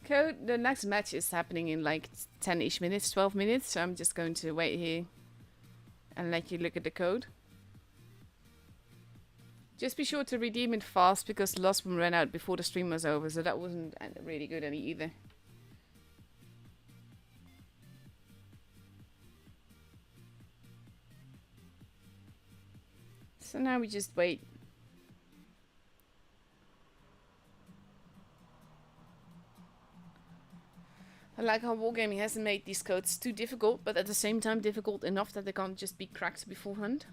Code, the next match is happening in like 10-ish minutes, 12 minutes, so I'm just going to wait here and let you look at the code. Just be sure to redeem it fast because the last one ran out before the stream was over, so that wasn't really good any either. So now we just wait. I like how Wargaming hasn't made these codes too difficult, but at the same time difficult enough that they can't just be cracked beforehand.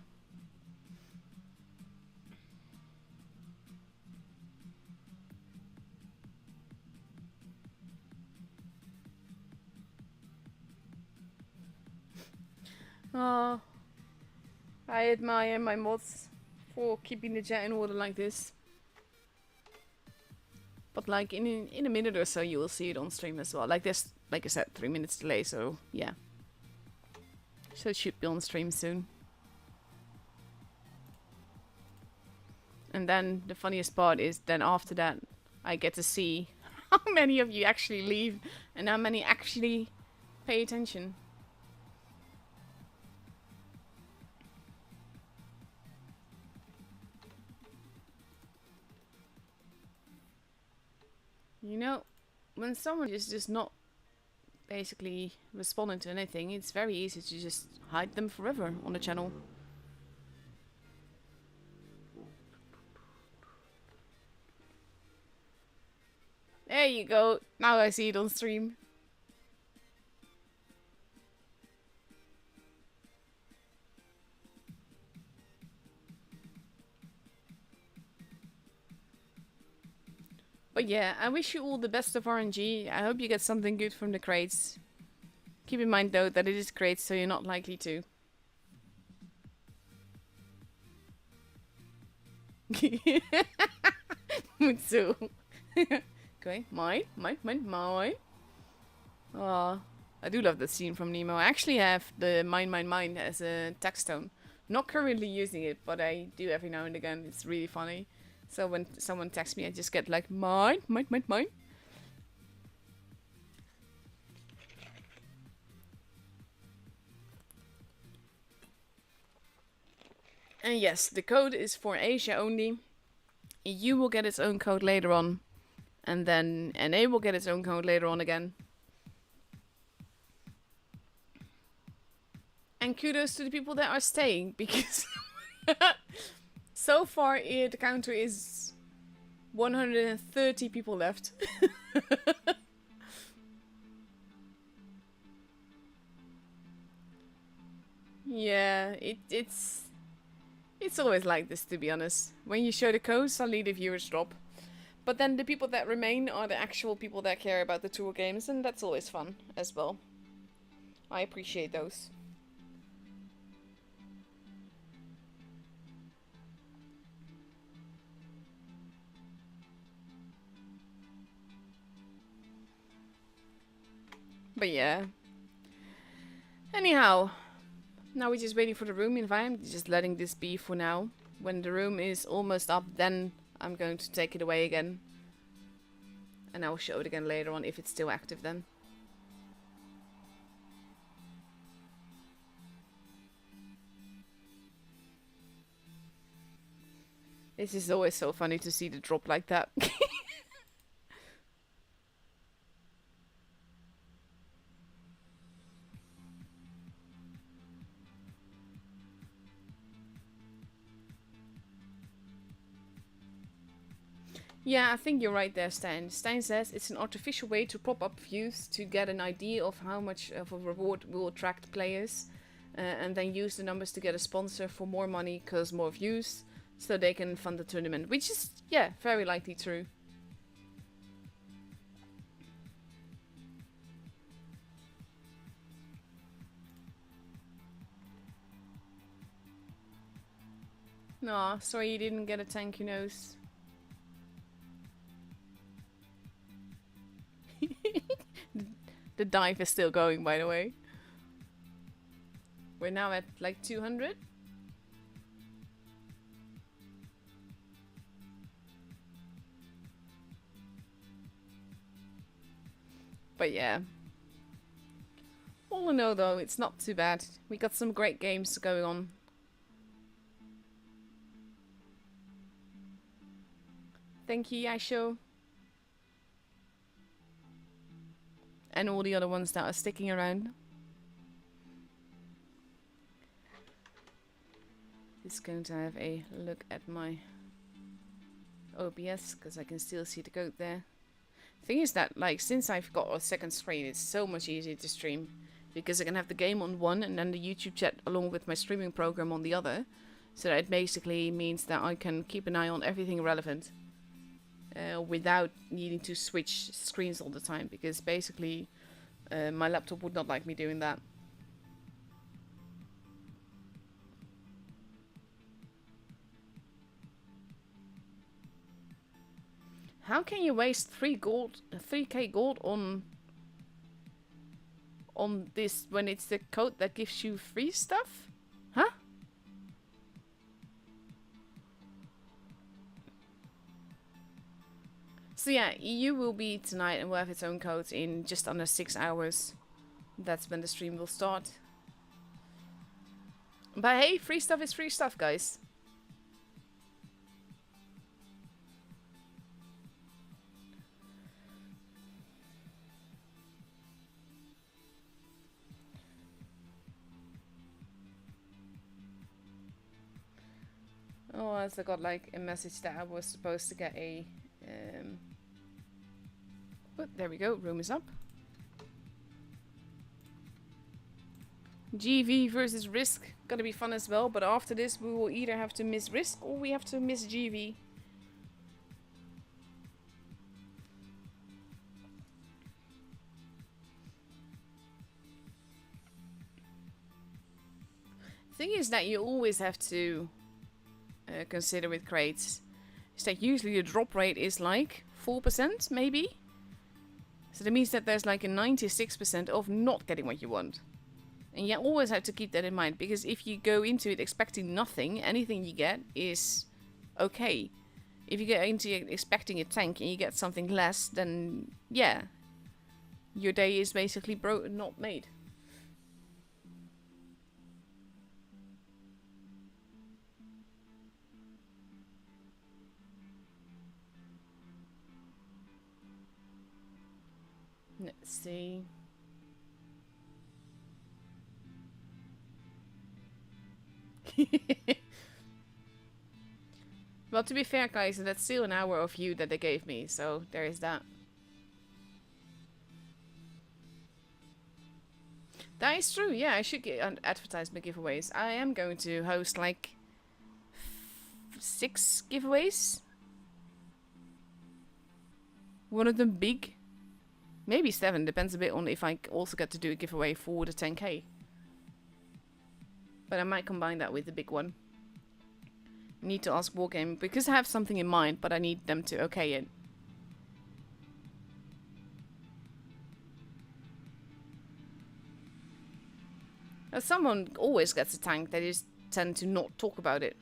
Oh, I admire my mods for keeping the chat in order like this. But like in a minute or so you will see it on stream as well. Like this, like I said, 3 minutes delay, so yeah. So it should be on stream soon. And then the funniest part is then after that I get to see how many of you actually leave and how many actually pay attention. You know, when someone is just not basically responding to anything, it's very easy to just hide them forever on the channel. There you go. Now I see it on stream. But yeah, I wish you all the best of RNG. I hope you get something good from the crates. Keep in mind though that it is crates, so you're not likely to. Mutsu. Okay, mine. Oh, I do love the scene from Nemo. I actually have the mine as a text tone. Not currently using it, but I do every now and again. It's really funny. So when someone texts me, I just get like, mine. And yes, the code is for Asia only. EU will get its own code later on. And then NA will get its own code later on again. And kudos to the people that are staying, because so far the counter is 130 people left. Yeah, it's always like this, to be honest. When you show the code, suddenly the viewers drop. But then the people that remain are the actual people that care about the tour games, and that's always fun as well. I appreciate those. But yeah. Anyhow, now we're just waiting for the room environment. Just letting this be for now. When the room is almost up, then I'm going to take it away again. And I'll show it again later on if it's still active then. This is always so funny to see the drop like that. Yeah, I think you're right there, Stein. Stein says it's an artificial way to prop up views to get an idea of how much of a reward will attract players. And then use the numbers to get a sponsor for more money because more views. So they can fund the tournament. Which is, yeah, very likely true. Nah, sorry you didn't get a thank you nose. The dive is still going, by the way. We're now at like 200. But yeah. All in all though, it's not too bad. We got some great games going on. Thank you, Yasho. And all the other ones that are sticking around. Just going to have a look at my OBS because I can still see the code there. Thing is that, like, since I've got a second screen, it's so much easier to stream because I can have the game on one and then the YouTube chat along with my streaming program on the other. So that it basically means that I can keep an eye on everything relevant without needing to switch screens all the time, because basically my laptop would not like me doing that. How can you waste 3k gold on this when it's the code that gives you free stuff? Huh? So yeah, EU will be tonight and will have its own code in just under 6 hours. That's when the stream will start. But hey, free stuff is free stuff, guys. once I got like a message that I was supposed to get a... oh, there we go, room is up. GV versus Risk, gonna be fun as well, but after this we will either have to miss Risk or we have to miss GV. The thing is that you always have to consider with crates is that usually the drop rate is like 4% maybe. So that means that there's like a 96% of not getting what you want. And you always have to keep that in mind, because if you go into it expecting nothing, anything you get is okay. If you get into it expecting a tank and you get something less, then yeah, your day is basically not made. Let's see. Well, to be fair, guys, that's still an hour of view that they gave me, so there is that. That is true, yeah, I should advertise my giveaways. I am going to host like 6 giveaways. One of them big. Maybe 7, depends a bit on if I also get to do a giveaway for the 10k. But I might combine that with the big one. I need to ask Wargame, because I have something in mind, but I need them to okay it. Now, someone always gets a tank, they just tend to not talk about it.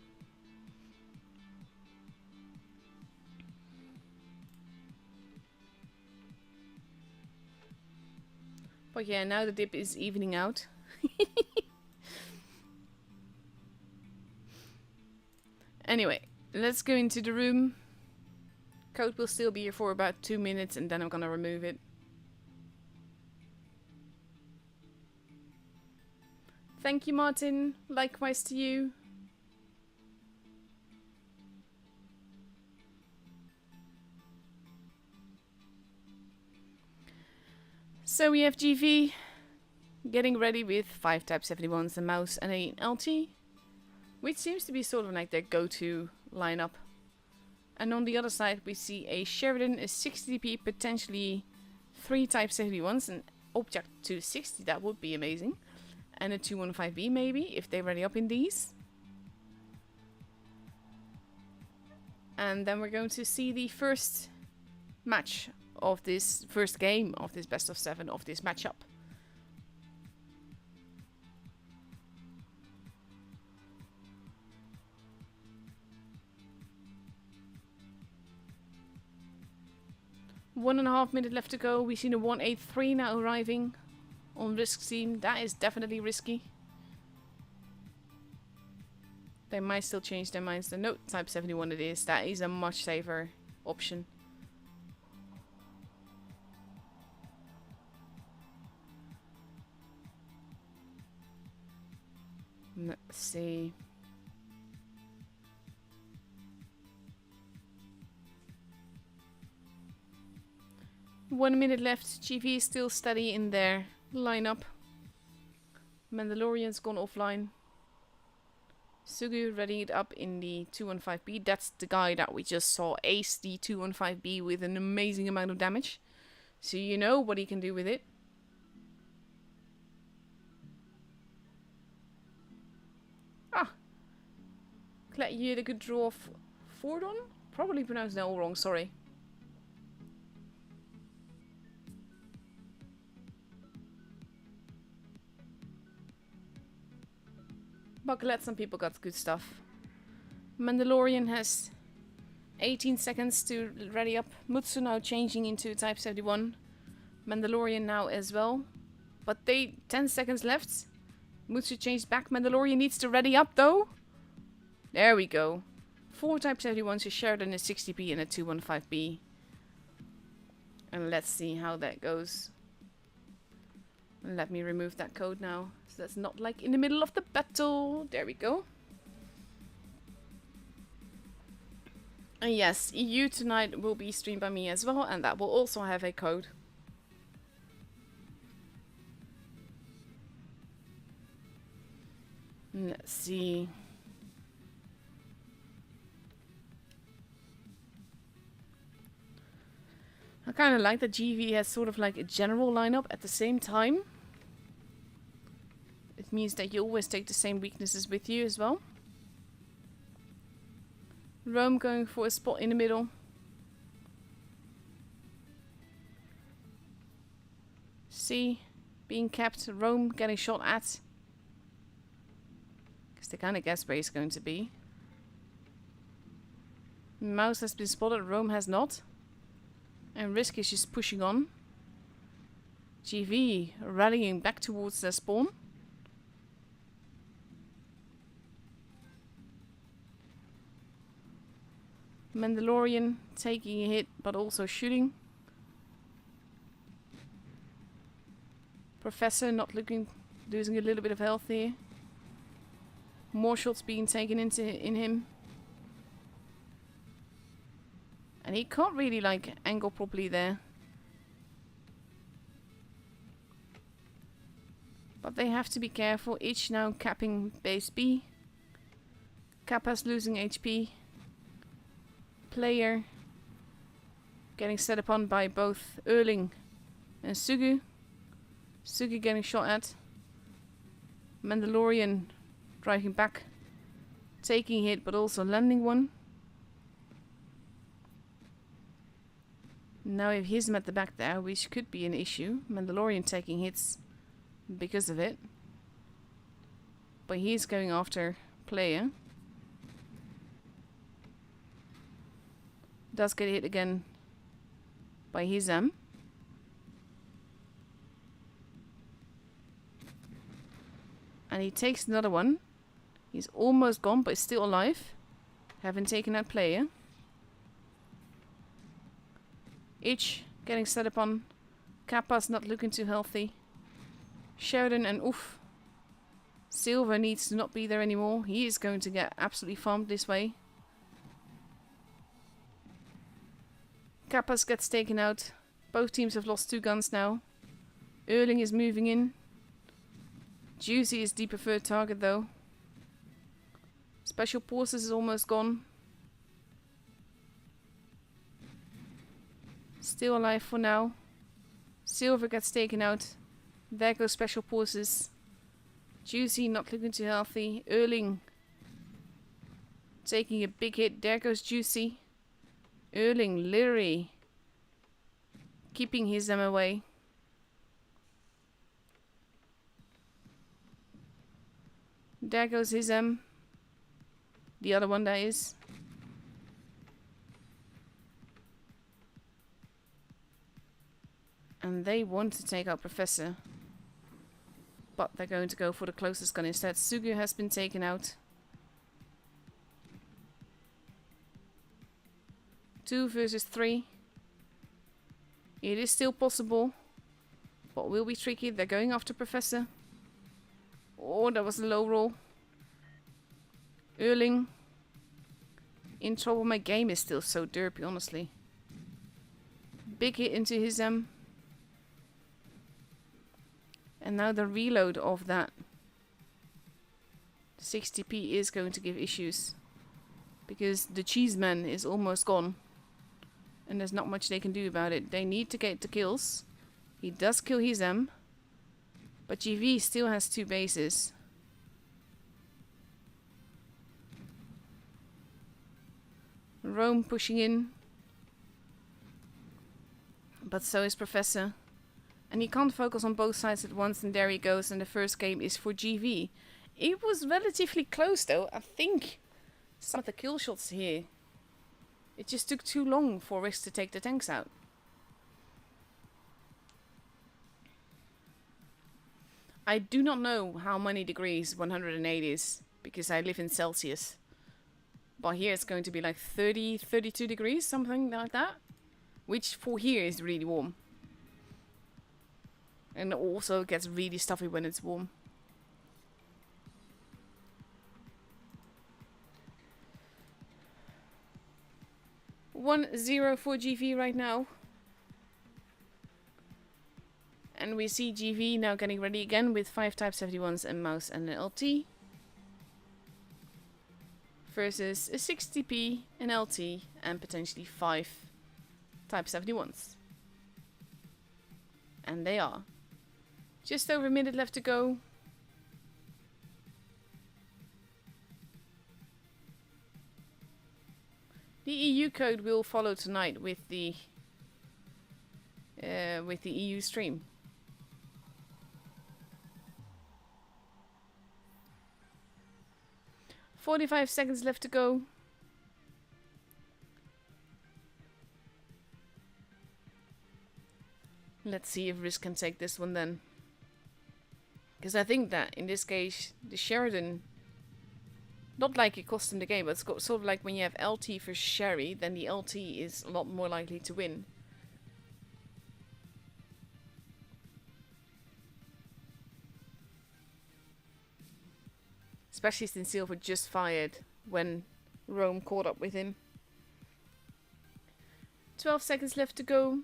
But yeah, now the dip is evening out. Anyway, let's go into the room. Code will still be here for about 2 minutes and then I'm gonna remove it. Thank you, Martin. Likewise to you. So we have GV getting ready with 5 Type 71s, a mouse and an LT, which seems to be sort of like their go-to lineup. And on the other side we see a Sheridan, a 60dp, potentially 3 Type 71s, an Object 260, that would be amazing. And a 215B maybe, if they're ready up in these. And then we're going to see the first match of this, first game of this best of 7 of this matchup. One and a half minute left to go. We see the 183 now arriving on Risk team. That is definitely risky. They might still change their minds. The Note Type 71 it is. That is a much safer option. Let's see. One minute left. GV is still steady in their lineup. Mandalorian's gone offline. Sugu readied up in the 215B. That's the guy that we just saw ace the 215B with an amazing amount of damage. So you know what he can do with it. Ah! Glad you had a good draw of Fordon? Probably pronounced that all wrong, sorry. But glad some people got good stuff. Mandalorian has 18 seconds to ready up. Mutsu now changing into Type 71. Mandalorian now as well. But 10 seconds left. Mutsu changed back. Mandalorian needs to ready up though. There we go. 4 Type 71s, a Sheridan, a 60p and a 215B. And let's see how that goes. Let me remove that code now, so that's not like in the middle of the battle. There we go. And yes, EU tonight will be streamed by me as well, and that will also have a code. Let's see. I kind of like that GV has sort of like a general lineup at the same time. It means that you always take the same weaknesses with you as well. Rome going for a spot in the middle. C being kept. Rome getting shot at. Because they kind of guess where he's going to be. Mouse has been spotted. Rome has not. And Risk is just pushing on. GV rallying back towards their spawn. Mandalorian taking a hit but also shooting. Professor not losing a little bit of health here. More shots being taken in him. And he can't really like angle properly there. But they have to be careful. Each now capping base B. Kappa's losing HP. Player getting set upon by both Erling and Sugu. Sugu getting shot at. Mandalorian driving back. Taking hit but also landing one. Now if he's at the back there, which could be an issue. Mandalorian taking hits because of it. But he's going after player. Does get hit again by Hizam. And he takes another one. He's almost gone, but is still alive. Having taken out player. Itch getting set upon. Kappa's not looking too healthy. Sheridan and oof. Silver needs to not be there anymore. He is going to get absolutely farmed this way. Kappas gets taken out. Both teams have lost 2 guns now. Erling is moving in. Juicy is the preferred target though. Special Forces is almost gone. Still alive for now. Silver gets taken out. There goes Special Forces. Juicy not looking too healthy. Erling taking a big hit. There goes Juicy. Erling literally keeping his them away. There goes his the other one that is. And they want to take out Professor. But they're going to go for the closest gun instead. Sugu has been taken out. 2 versus 3. It is still possible. But will be tricky. They're going after Professor. Oh, that was a low roll. Erling. In trouble. My game is still so derpy, honestly. Big hit into his And now the reload of that 60p is going to give issues. Because the cheeseman is almost gone. And there's not much they can do about it. They need to get the kills. He does kill his but GV still has 2 bases. Rome pushing in. But so is Professor. And he can't focus on both sides at once, and there he goes, and the first game is for GV. It was relatively close though. I think some of the kill shots here, it just took too long for Risk to take the tanks out. I do not know how many degrees 108 is, because I live in Celsius. But here it's going to be like 30, 32 degrees, something like that. Which for here is really warm. And it also gets really stuffy when it's warm. 1-0 for GV right now. And we see GV now getting ready again with 5 Type 71s, a mouse and an LT. Versus a 60p, an LT, and potentially 5 Type 71s. And they are. Just over a minute left to go. The EU code will follow tonight with the EU stream. "45 seconds left to go. Let's see if Risk can take this one then. Because I think that in this case, the Sheridan, not like it cost him the game, but it's sort of like when you have LT for Sherry, then the LT is a lot more likely to win. Especially since Silver just fired when Rome caught up with him. 12 seconds left to go.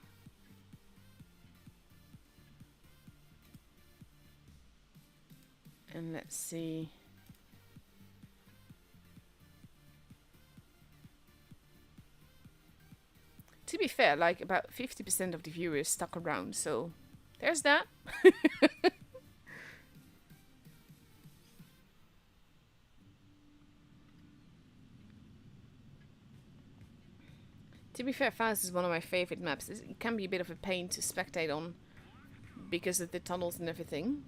And let's see. To be fair, like about 50% of the viewers stuck around, so there's that. To be fair, Faust is one of my favorite maps. It can be a bit of a pain to spectate on because of the tunnels and everything.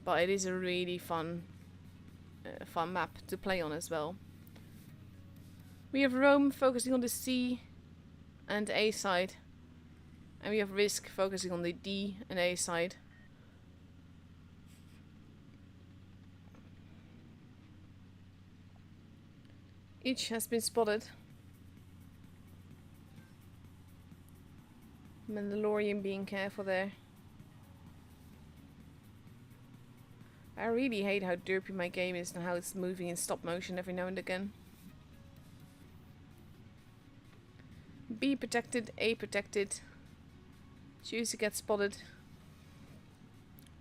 But it is a really fun map to play on as well. We have Rome focusing on the C and A side. And we have Risk focusing on the D and A side. Each has been spotted. Mandalorian being careful there. I really hate how derpy my game is and how it's moving in stop motion every now and again. B protected, A protected. Juicy gets spotted.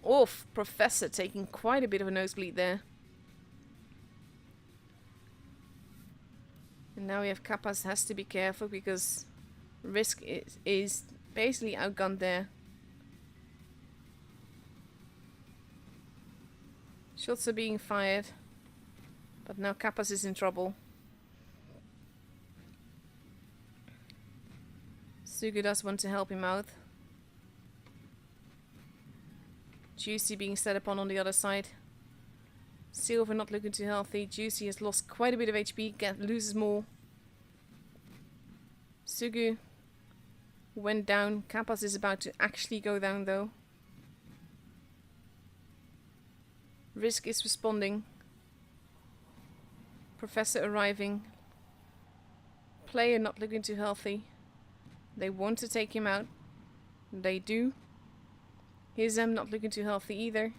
Oof, Professor taking quite a bit of a nosebleed there. And now we have Kappas has to be careful because Risk is basically outgunned there. Shots are being fired. But now Kappas is in trouble. Sugu does want to help him out. Juicy being set upon on the other side. Silver not looking too healthy. Juicy has lost quite a bit of HP. Loses more. Sugu went down. Kappas is about to actually go down though. Risk is responding. Professor arriving. Player not looking too healthy. They want to take him out. They do. His not looking too healthy either.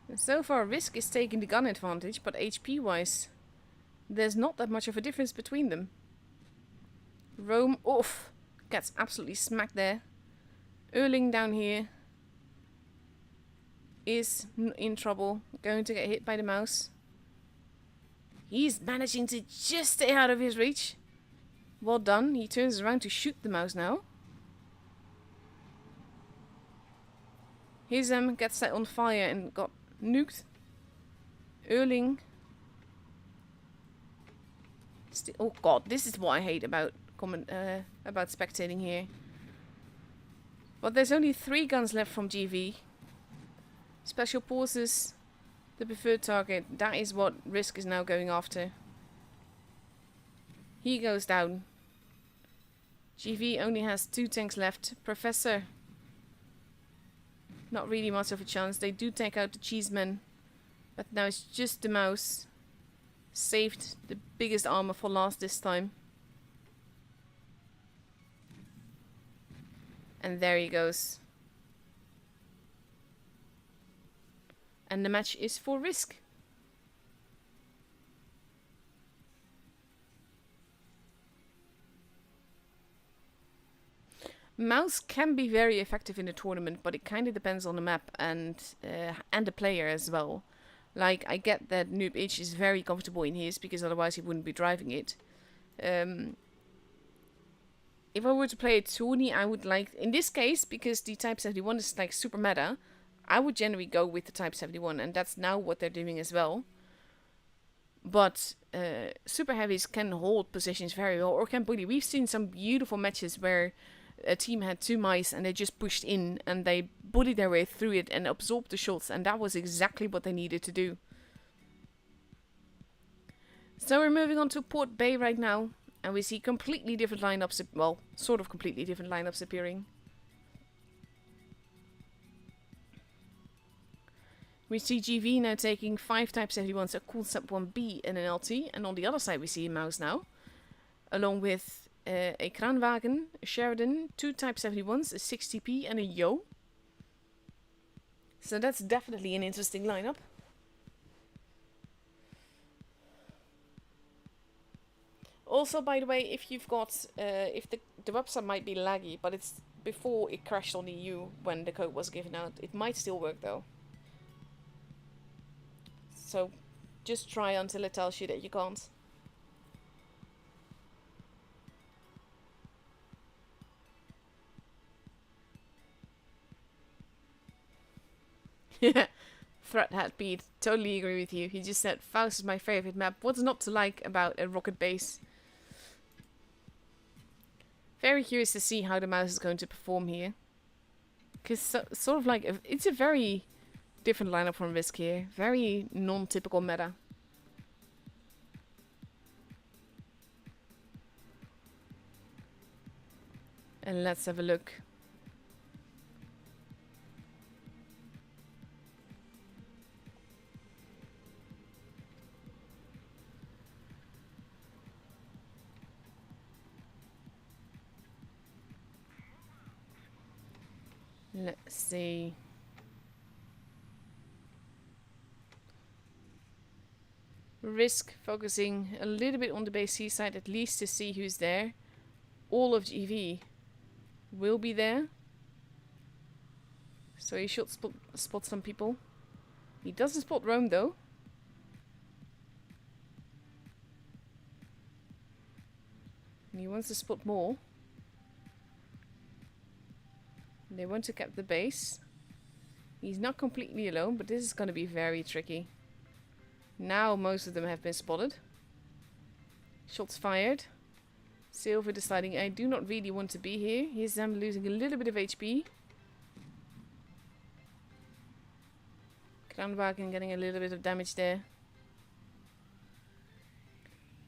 And so far Risk is taking the gun advantage, but HP wise there's not that much of a difference between them. Rome off. Gets absolutely smacked there. Erling down here is in trouble. Going to get hit by the mouse. He's managing to just stay out of his reach. Well done. He turns around to shoot the mouse now. His gets set on fire and got nuked. Erling. Oh god, this is what I hate about spectating here. But there's only 3 guns left from GV. Special Forces, the preferred target. That is what Risk is now going after. He goes down. GV only has 2 tanks left. Professor, not really much of a chance. They do take out the cheesemen. But now it's just the mouse. Saved the biggest armor for last this time. And there he goes. And the match is for Risk. Mouse can be very effective in the tournament, but it kind of depends on the map and the player as well. Like, I get that Noob Itch is very comfortable in his, because otherwise he wouldn't be driving it. If I were to play a tourney, I would like, in this case, because the Type 71 is like super meta, I would generally go with the Type 71, and that's now what they're doing as well. But super heavies can hold positions very well, or can bully. We've seen some beautiful matches where a team had 2 mice and they just pushed in and they bullied their way through it and absorbed the shots, and that was exactly what they needed to do. So we're moving on to Port Bay right now, and we see completely different lineups, well, sort of completely different lineups appearing. We see GV now taking 5 Type 71s, a Concept 1B and an LT, and on the other side we see a Mouse now, along with a Kraanwagen, a Sheridan, 2 Type 71s, a 60p and a Yo. So that's definitely an interesting lineup. Also, by the way, if you've got, if the website might be laggy, but it's before it crashed on the EU when the code was given out. It might still work though. So just try until it tells you that you can't. Yeah, Threat Hat Beat, totally agree with you. He just said, Faust is my favorite map. What's not to like about a rocket base? Very curious to see how the Mouse is going to perform here. Because sort of like, it's a very different lineup from Risk here. Very non-typical meta. And let's have a look. Let's see. Risk focusing a little bit on the base C side, at least to see who's there. All of GV will be there. So he should spot some people. He doesn't spot Rome though. And he wants to spot more. They want to cap the base. He's not completely alone, but this is going to be very tricky. Now most of them have been spotted. Shots fired. Silver deciding, I do not really want to be here. Here's them losing a little bit of HP. Kraanwagen getting a little bit of damage there.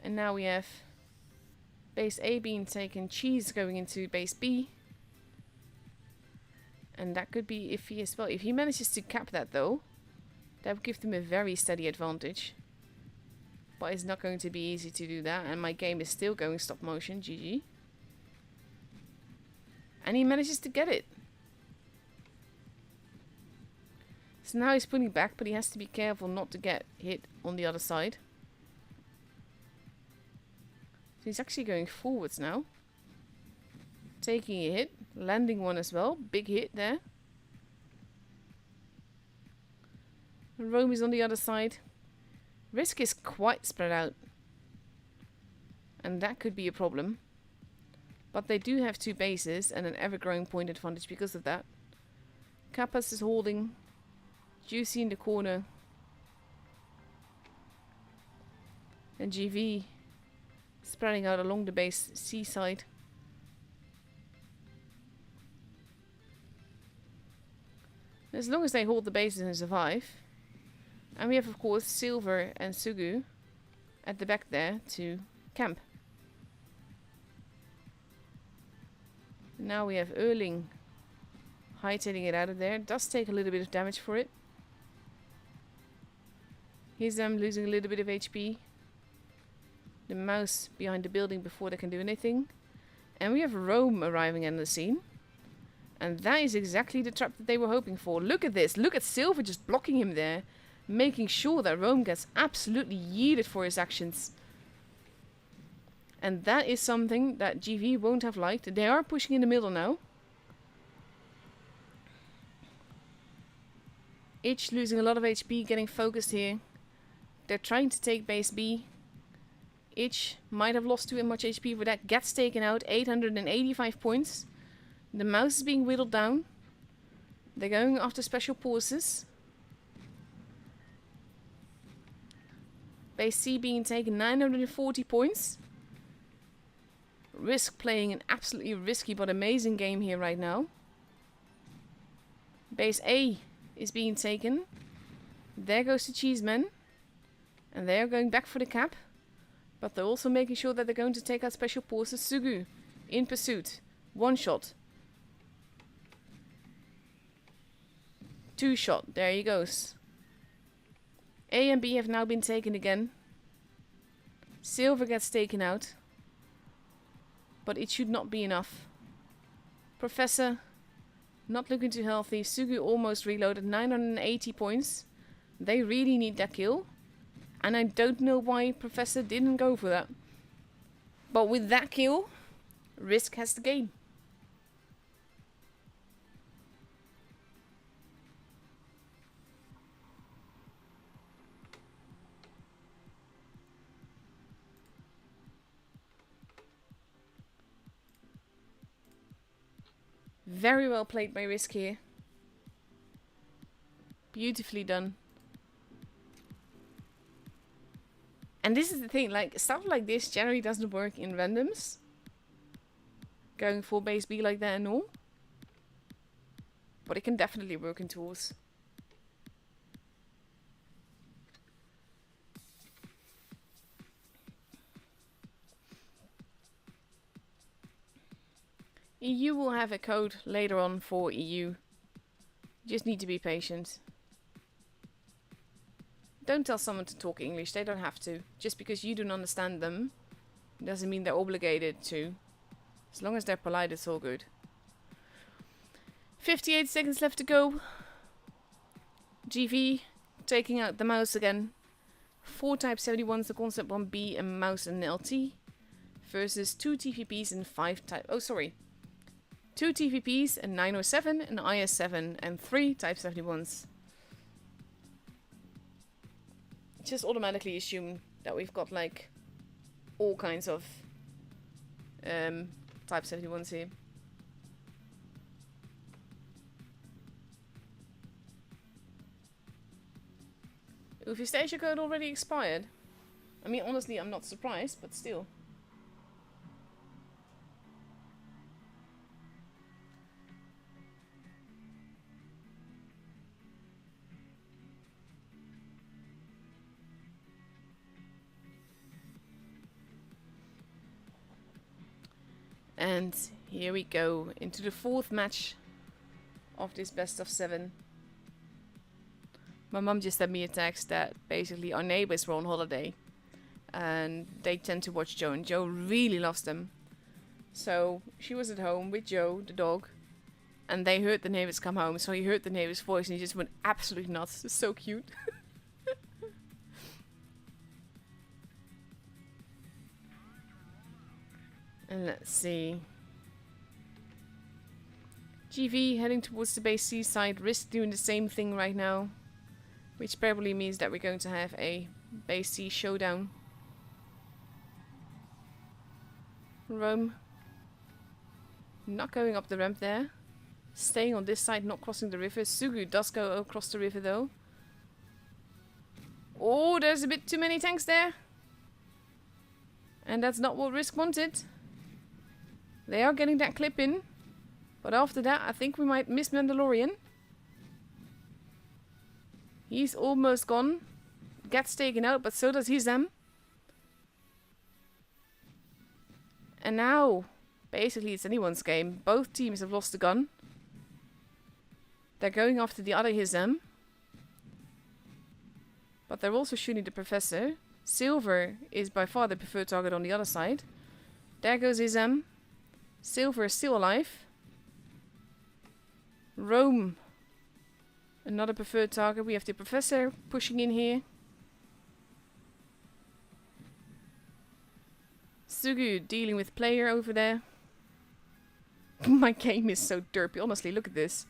And now we have base A being taken, Cheese going into base B. And that could be iffy as well. If he manages to cap that though, that would give them a very steady advantage. But it's not going to be easy to do that. And my game is still going stop motion. GG. And he manages to get it. So now he's pulling back, but he has to be careful not to get hit on the other side. So he's actually going forwards now. Taking a hit. Landing one as well. Big hit there. And Rome is on the other side. Risk is quite spread out. And that could be a problem. But they do have 2 bases and an ever-growing point advantage because of that. Kappas is holding. Juicy in the corner. And GV spreading out along the base C side. As long as they hold the bases and survive. And we have of course Silver and Sugu at the back there to camp. Now we have Erling hightailing it out of there. Does take a little bit of damage for it. Here's them losing a little bit of HP. The Mouse behind the building before they can do anything. And we have Rome arriving on the scene. And that is exactly the trap that they were hoping for. Look at this. Look at Silver just blocking him there. Making sure that Rome gets absolutely yeeted for his actions. And that is something that GV won't have liked. They are pushing in the middle now. Ich losing a lot of HP, getting focused here. They're trying to take base B. Ich might have lost too much HP, but that gets taken out. 885 points. The mouse is being whittled down. They're going after special forces. Base C being taken, 940 points. Risk playing an absolutely risky but amazing game here right now. Base A is being taken. There goes the Cheeseman. And they're going back for the cap. But they're also making sure that they're going to take out special forces. Sugu in pursuit. One shot. Two shot. There he goes. A and B have now been taken again. Silver gets taken out. But it should not be enough. Professor not looking too healthy. Sugu almost reloaded. 980 points. They really need that kill. And I don't know why Professor didn't go for that. But with that kill, Risk has the game. Very well played by Risk here. Beautifully done. And this is the thing, like, stuff like this generally doesn't work in randoms. Going for base B like that and all. But it can definitely work in tools. EU will have a code later on for EU. You just need to be patient. Don't tell someone to talk English, they don't have to. Just because you don't understand them doesn't mean they're obligated to. As long as they're polite, it's all good. 58 seconds left to go. GV taking out the mouse again. 4 Type 71s, the Concept 1B, a mouse and an LT. Versus 2 TVPs and 5 Type... Oh, sorry. 2 TVPs, a 907, an IS7, and 3 Type 71s. Just automatically assume that we've got like all kinds of Type 71s here. Oof, is the Asia code already expired? I mean, honestly, I'm not surprised, but still. And here we go into the 4th match of this best of 7. My mum just sent me a text that basically our neighbors were on holiday and they tend to watch Joe, and Joe really loves them. So she was at home with Joe, the dog, and they heard the neighbors come home. So he heard the neighbor's voice and he just went absolutely nuts. It's so cute. And let's see. GV heading towards the base C side. Risk doing the same thing right now. Which probably means that we're going to have a base C showdown. Rome. Not going up the ramp there. Staying on this side, not crossing the river. Sugu does go across the river though. Oh, there's a bit too many tanks there. And that's not what Risk wanted. They are getting that clip in. But after that, I think we might miss Mandalorian. He's almost gone. Gets taken out, but so does Hizam. And now, basically it's anyone's game. Both teams have lost the gun. They're going after the other Hizam. But they're also shooting the Professor. Silver is by far the preferred target on the other side. There goes Hizam. Silver is still alive. Rome. Another preferred target. We have the Professor pushing in here. Sugu dealing with player over there. My game is so derpy. Honestly, look at this.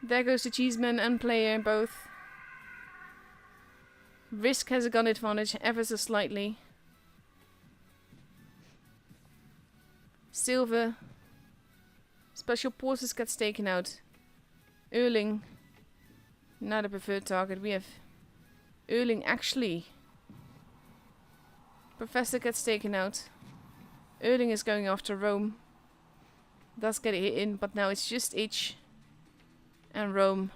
There goes the Cheeseman and player both. Risk has a gun advantage ever so slightly. Silver. Special Forces gets taken out. Erling. Not a preferred target. We have Erling actually. Professor gets taken out. Erling is going after Rome. Does get a hit in, but now it's just H and Rome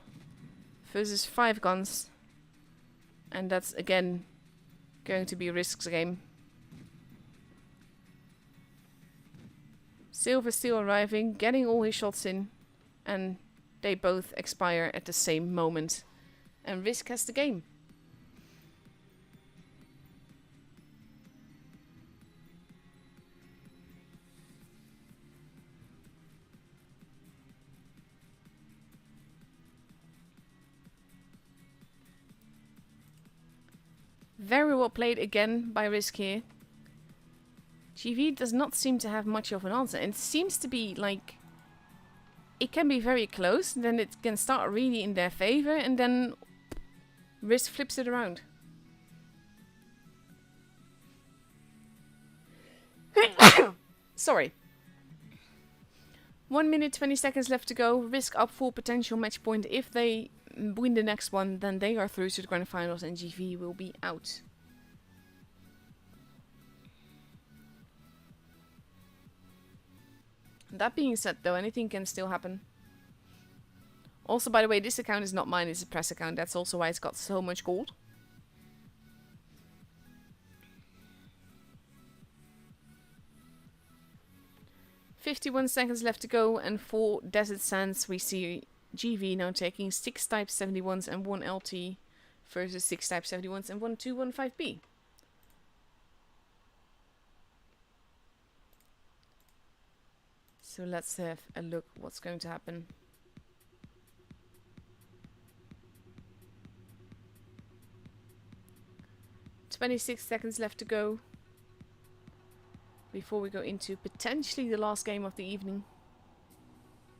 versus 5 guns. And that's again going to be Risk's game. Silver still arriving, getting all his shots in, and they both expire at the same moment. And Risk has the game. Very well played again by Risk here. GV does not seem to have much of an answer. And it seems to be like... It can be very close. Then it can start really in their favor. And then Risk flips it around. Sorry. 1 minute 20 seconds left to go. Risk up for potential match point. If they win the next one, then they are through to the grand finals and GV will be out. That being said though, anything can still happen. Also, by the way, this account is not mine, it's a press account. That's also why it's got so much gold. "51 seconds left to go, and for Desert Sands we see GV now taking 6 Type 71s and 1 LT versus 6 Type 71s and 1 215B. So let's have a look what's going to happen. "26 seconds left to go before we go into potentially the last game of the evening.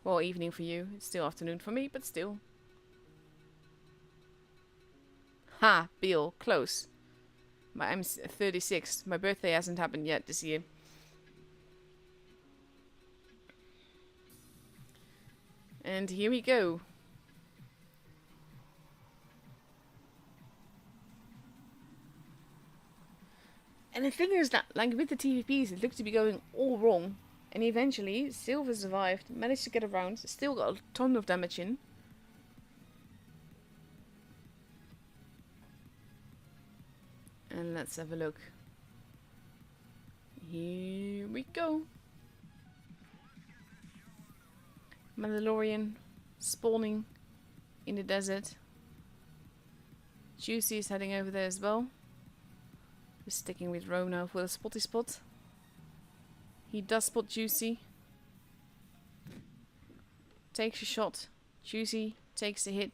Well, evening for you. It's still afternoon for me, but still. Ha! Beal. Close. I'm 36. My birthday hasn't happened yet this year. And here we go. And the thing is that, like with the TVPs, it looked to be going all wrong. And eventually, Silver survived, managed to get around, still got a ton of damage in. And let's have a look. Here we go. Mandalorian spawning in the desert. Juicy is heading over there as well. We're sticking with Rome now for the spotty spot. He does spot Juicy. Takes a shot. Juicy takes a hit.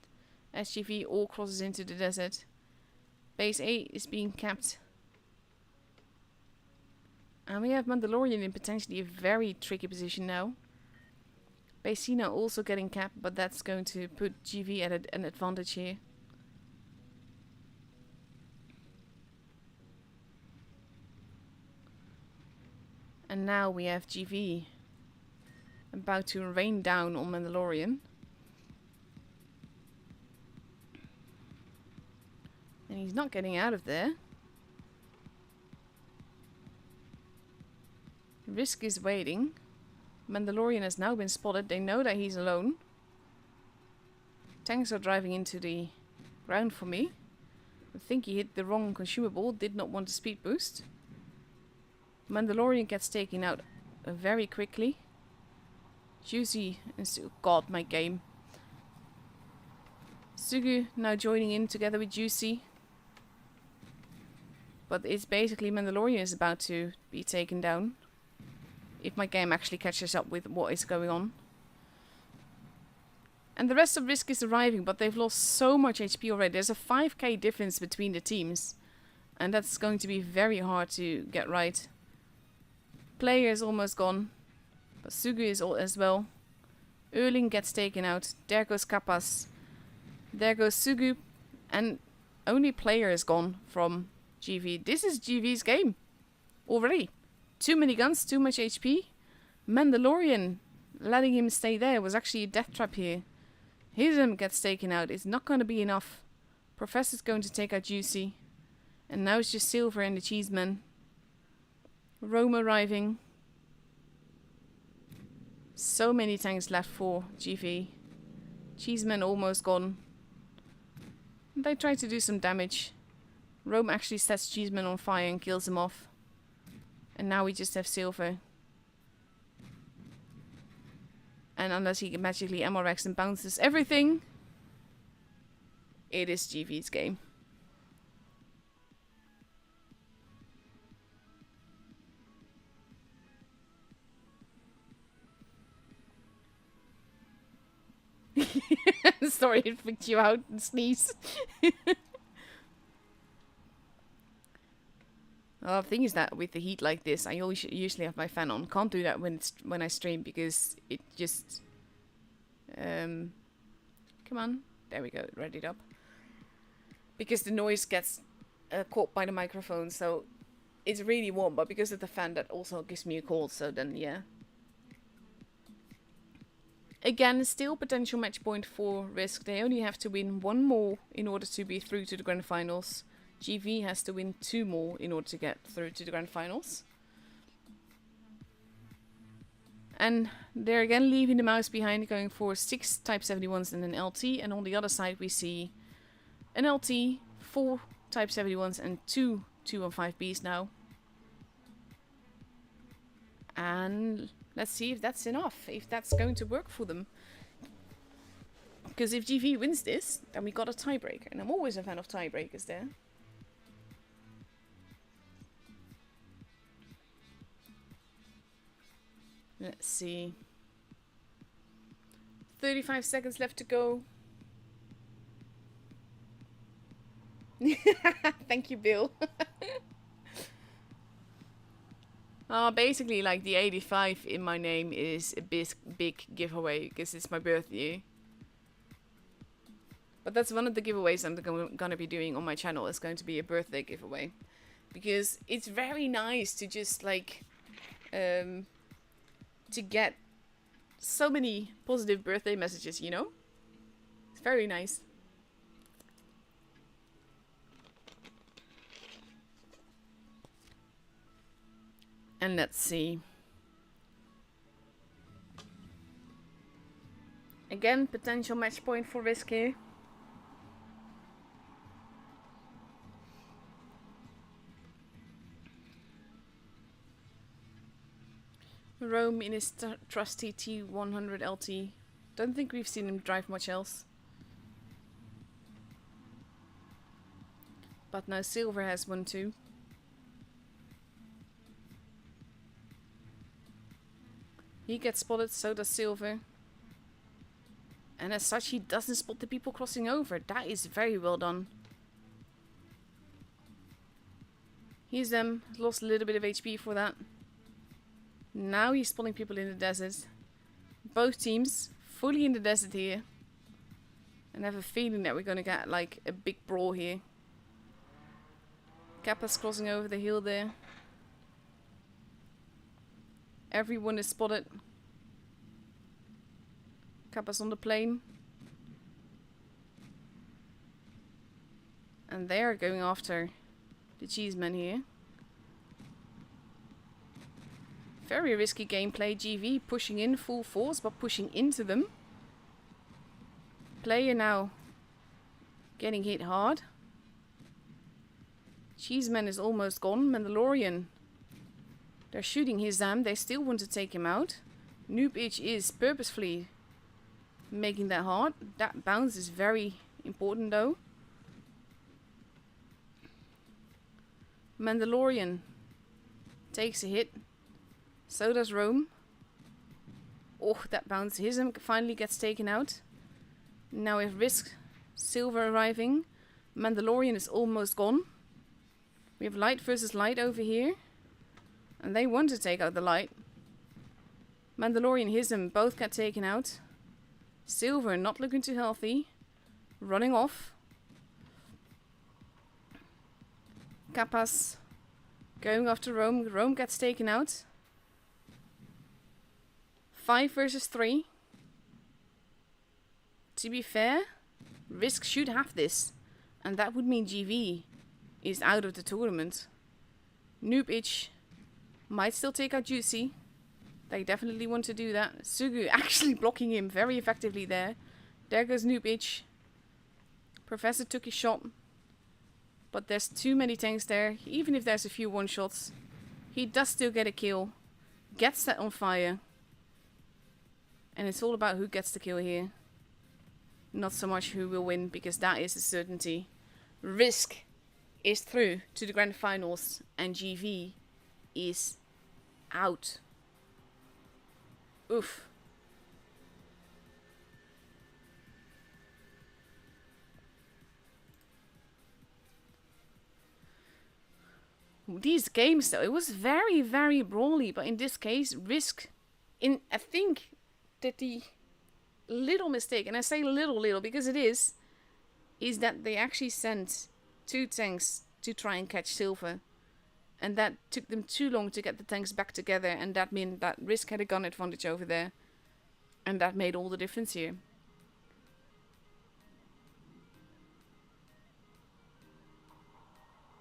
SGV all crosses into the desert. Base A is being capped. And we have Mandalorian in potentially a very tricky position now. Base C now also getting capped, but that's going to put GV at an advantage here. And now we have GV about to rain down on Mandalorian. And he's not getting out of there. Risk is waiting. Mandalorian has now been spotted. They know that he's alone. Tanks are driving into the ground for me. I think he hit the wrong consumable. Did not want a speed boost. Mandalorian gets taken out very quickly. Juicy and God, my game. Sugu now joining in together with Juicy. But it's basically Mandalorian is about to be taken down. If my game actually catches up with what is going on. And the rest of Risk is arriving, but they've lost so much HP already. There's a 5k difference between the teams. And that's going to be very hard to get right. Player is almost gone. But Sugu is all as well. Erling gets taken out. There goes Kappas. There goes Sugu. And only player is gone from GV. This is GV's game. Already. Too many guns, too much HP. Mandalorian, letting him stay there was actually a death trap here. Hism gets taken out. It's not going to be enough. Professor's going to take out Juicy. And now it's just Silver and the Cheeseman. Rome arriving. So many tanks left for GV. Cheeseman almost gone. They try to do some damage. Rome actually sets Cheeseman on fire and kills him off. And now we just have Silver. And unless he magically ammo racks and bounces everything, it is GV's game. Sorry, it freaked you out and sneeze. Well, the thing is that with the heat like this, I always usually have my fan on. Can't do that when I stream because it just... come on. There we go. Ready it up. Because the noise gets caught by the microphone, so it's really warm. But because of the fan, that also gives me a cold. So then, yeah. Again, still potential match point for Risk. They only have to win one more in order to be through to the grand finals. GV has to win 2 more in order to get through to the grand finals. And they're again leaving the mouse behind, going for 6 Type 71s and an LT. And on the other side we see an LT, 4 Type 71s and 2 215Bs now. And let's see if that's enough, if that's going to work for them. Because if GV wins this, then we got a tiebreaker. And I'm always a fan of tiebreakers there. Let's see. 35 seconds left to go. Thank you, Bill. Basically, like the 85 in my name is a big giveaway because it's my birthday. But that's one of the giveaways I'm gonna be doing on my channel. It's going to be a birthday giveaway. Because it's very nice to just like... to get so many positive birthday messages, you know? It's very nice. And let's see. Again, potential match point for Risk here. Rome in his trusty T100 LT. Don't think we've seen him drive much else. But now Silver has one too. He gets spotted, so does Silver. And as such, he doesn't spot the people crossing over. That is very well done. He's lost a little bit of HP for that. Now he's spotting people in the desert. Both teams fully in the desert here. And I have a feeling that we're going to get like a big brawl here. Kappa's crossing over the hill there. Everyone is spotted. Kappa's on the plane. And they are going after the Cheeseman here. Very risky gameplay. GV pushing in full force, but pushing into them. Player now getting hit hard. Cheeseman is almost gone. Mandalorian. They're shooting his Zam. They still want to take him out. Noob Itch is purposefully making that hard. That bounce is very important though. Mandalorian takes a hit. So does Rome. Oh, that bounce. Hism finally gets taken out. Now we have Risk, Silver arriving. Mandalorian is almost gone. We have Light versus Light over here. And they want to take out the Light. Mandalorian and Hism both get taken out. Silver not looking too healthy. Running off. Kappa's going after Rome. Rome gets taken out. 5 versus 3. To be fair, Risk should have this. And that would mean GV is out of the tournament. Noob Itch might still take out Juicy. They definitely want to do that. Sugu actually blocking him very effectively there. There goes Noob Itch. Professor took his shot. But there's too many tanks there. Even if there's a few one-shots. He does still get a kill. Gets that on fire. And it's all about who gets the kill here. Not so much who will win, because that is a certainty. Risk is through to the grand finals. And GV is out. Oof. These games though, it was very, very brawly, but in this case, Risk, I think, did the little mistake, and I say little because it is that they actually sent 2 tanks to try and catch Silver. And that took them too long to get the tanks back together, and that meant that Risk had a gun advantage over there. And that made all the difference here.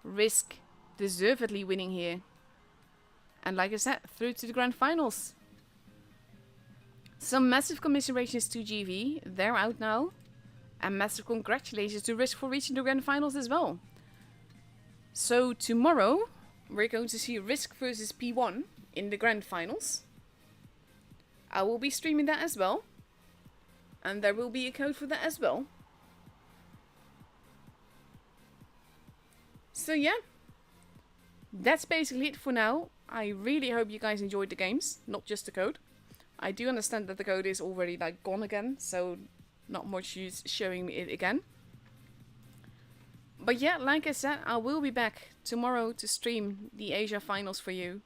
Risk deservedly winning here. And like I said, through to the grand finals. Some massive commiserations to GV, they're out now. And massive congratulations to Risk for reaching the grand finals as well. So tomorrow, we're going to see Risk versus P1 in the grand finals. I will be streaming that as well. And there will be a code for that as well. So yeah. That's basically it for now. I really hope you guys enjoyed the games, not just the code. I do understand that the code is already like gone again, so not much use showing me it again. But yeah, like I said, I will be back tomorrow to stream the Asia finals for you.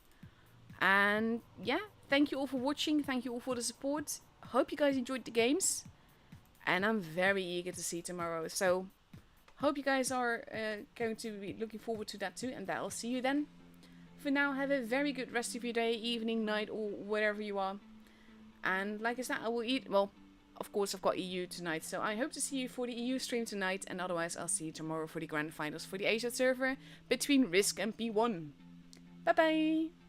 And yeah, thank you all for watching, thank you all for the support. Hope you guys enjoyed the games. And I'm very eager to see tomorrow, so hope you guys are going to be looking forward to that too, and that I'll see you then. For now, have a very good rest of your day, evening, night, or wherever you are. And like I said, I will eat, well, of course I've got EU tonight, so I hope to see you for the EU stream tonight, and otherwise I'll see you tomorrow for the grand finals for the Asia server between Risk and P1. Bye bye!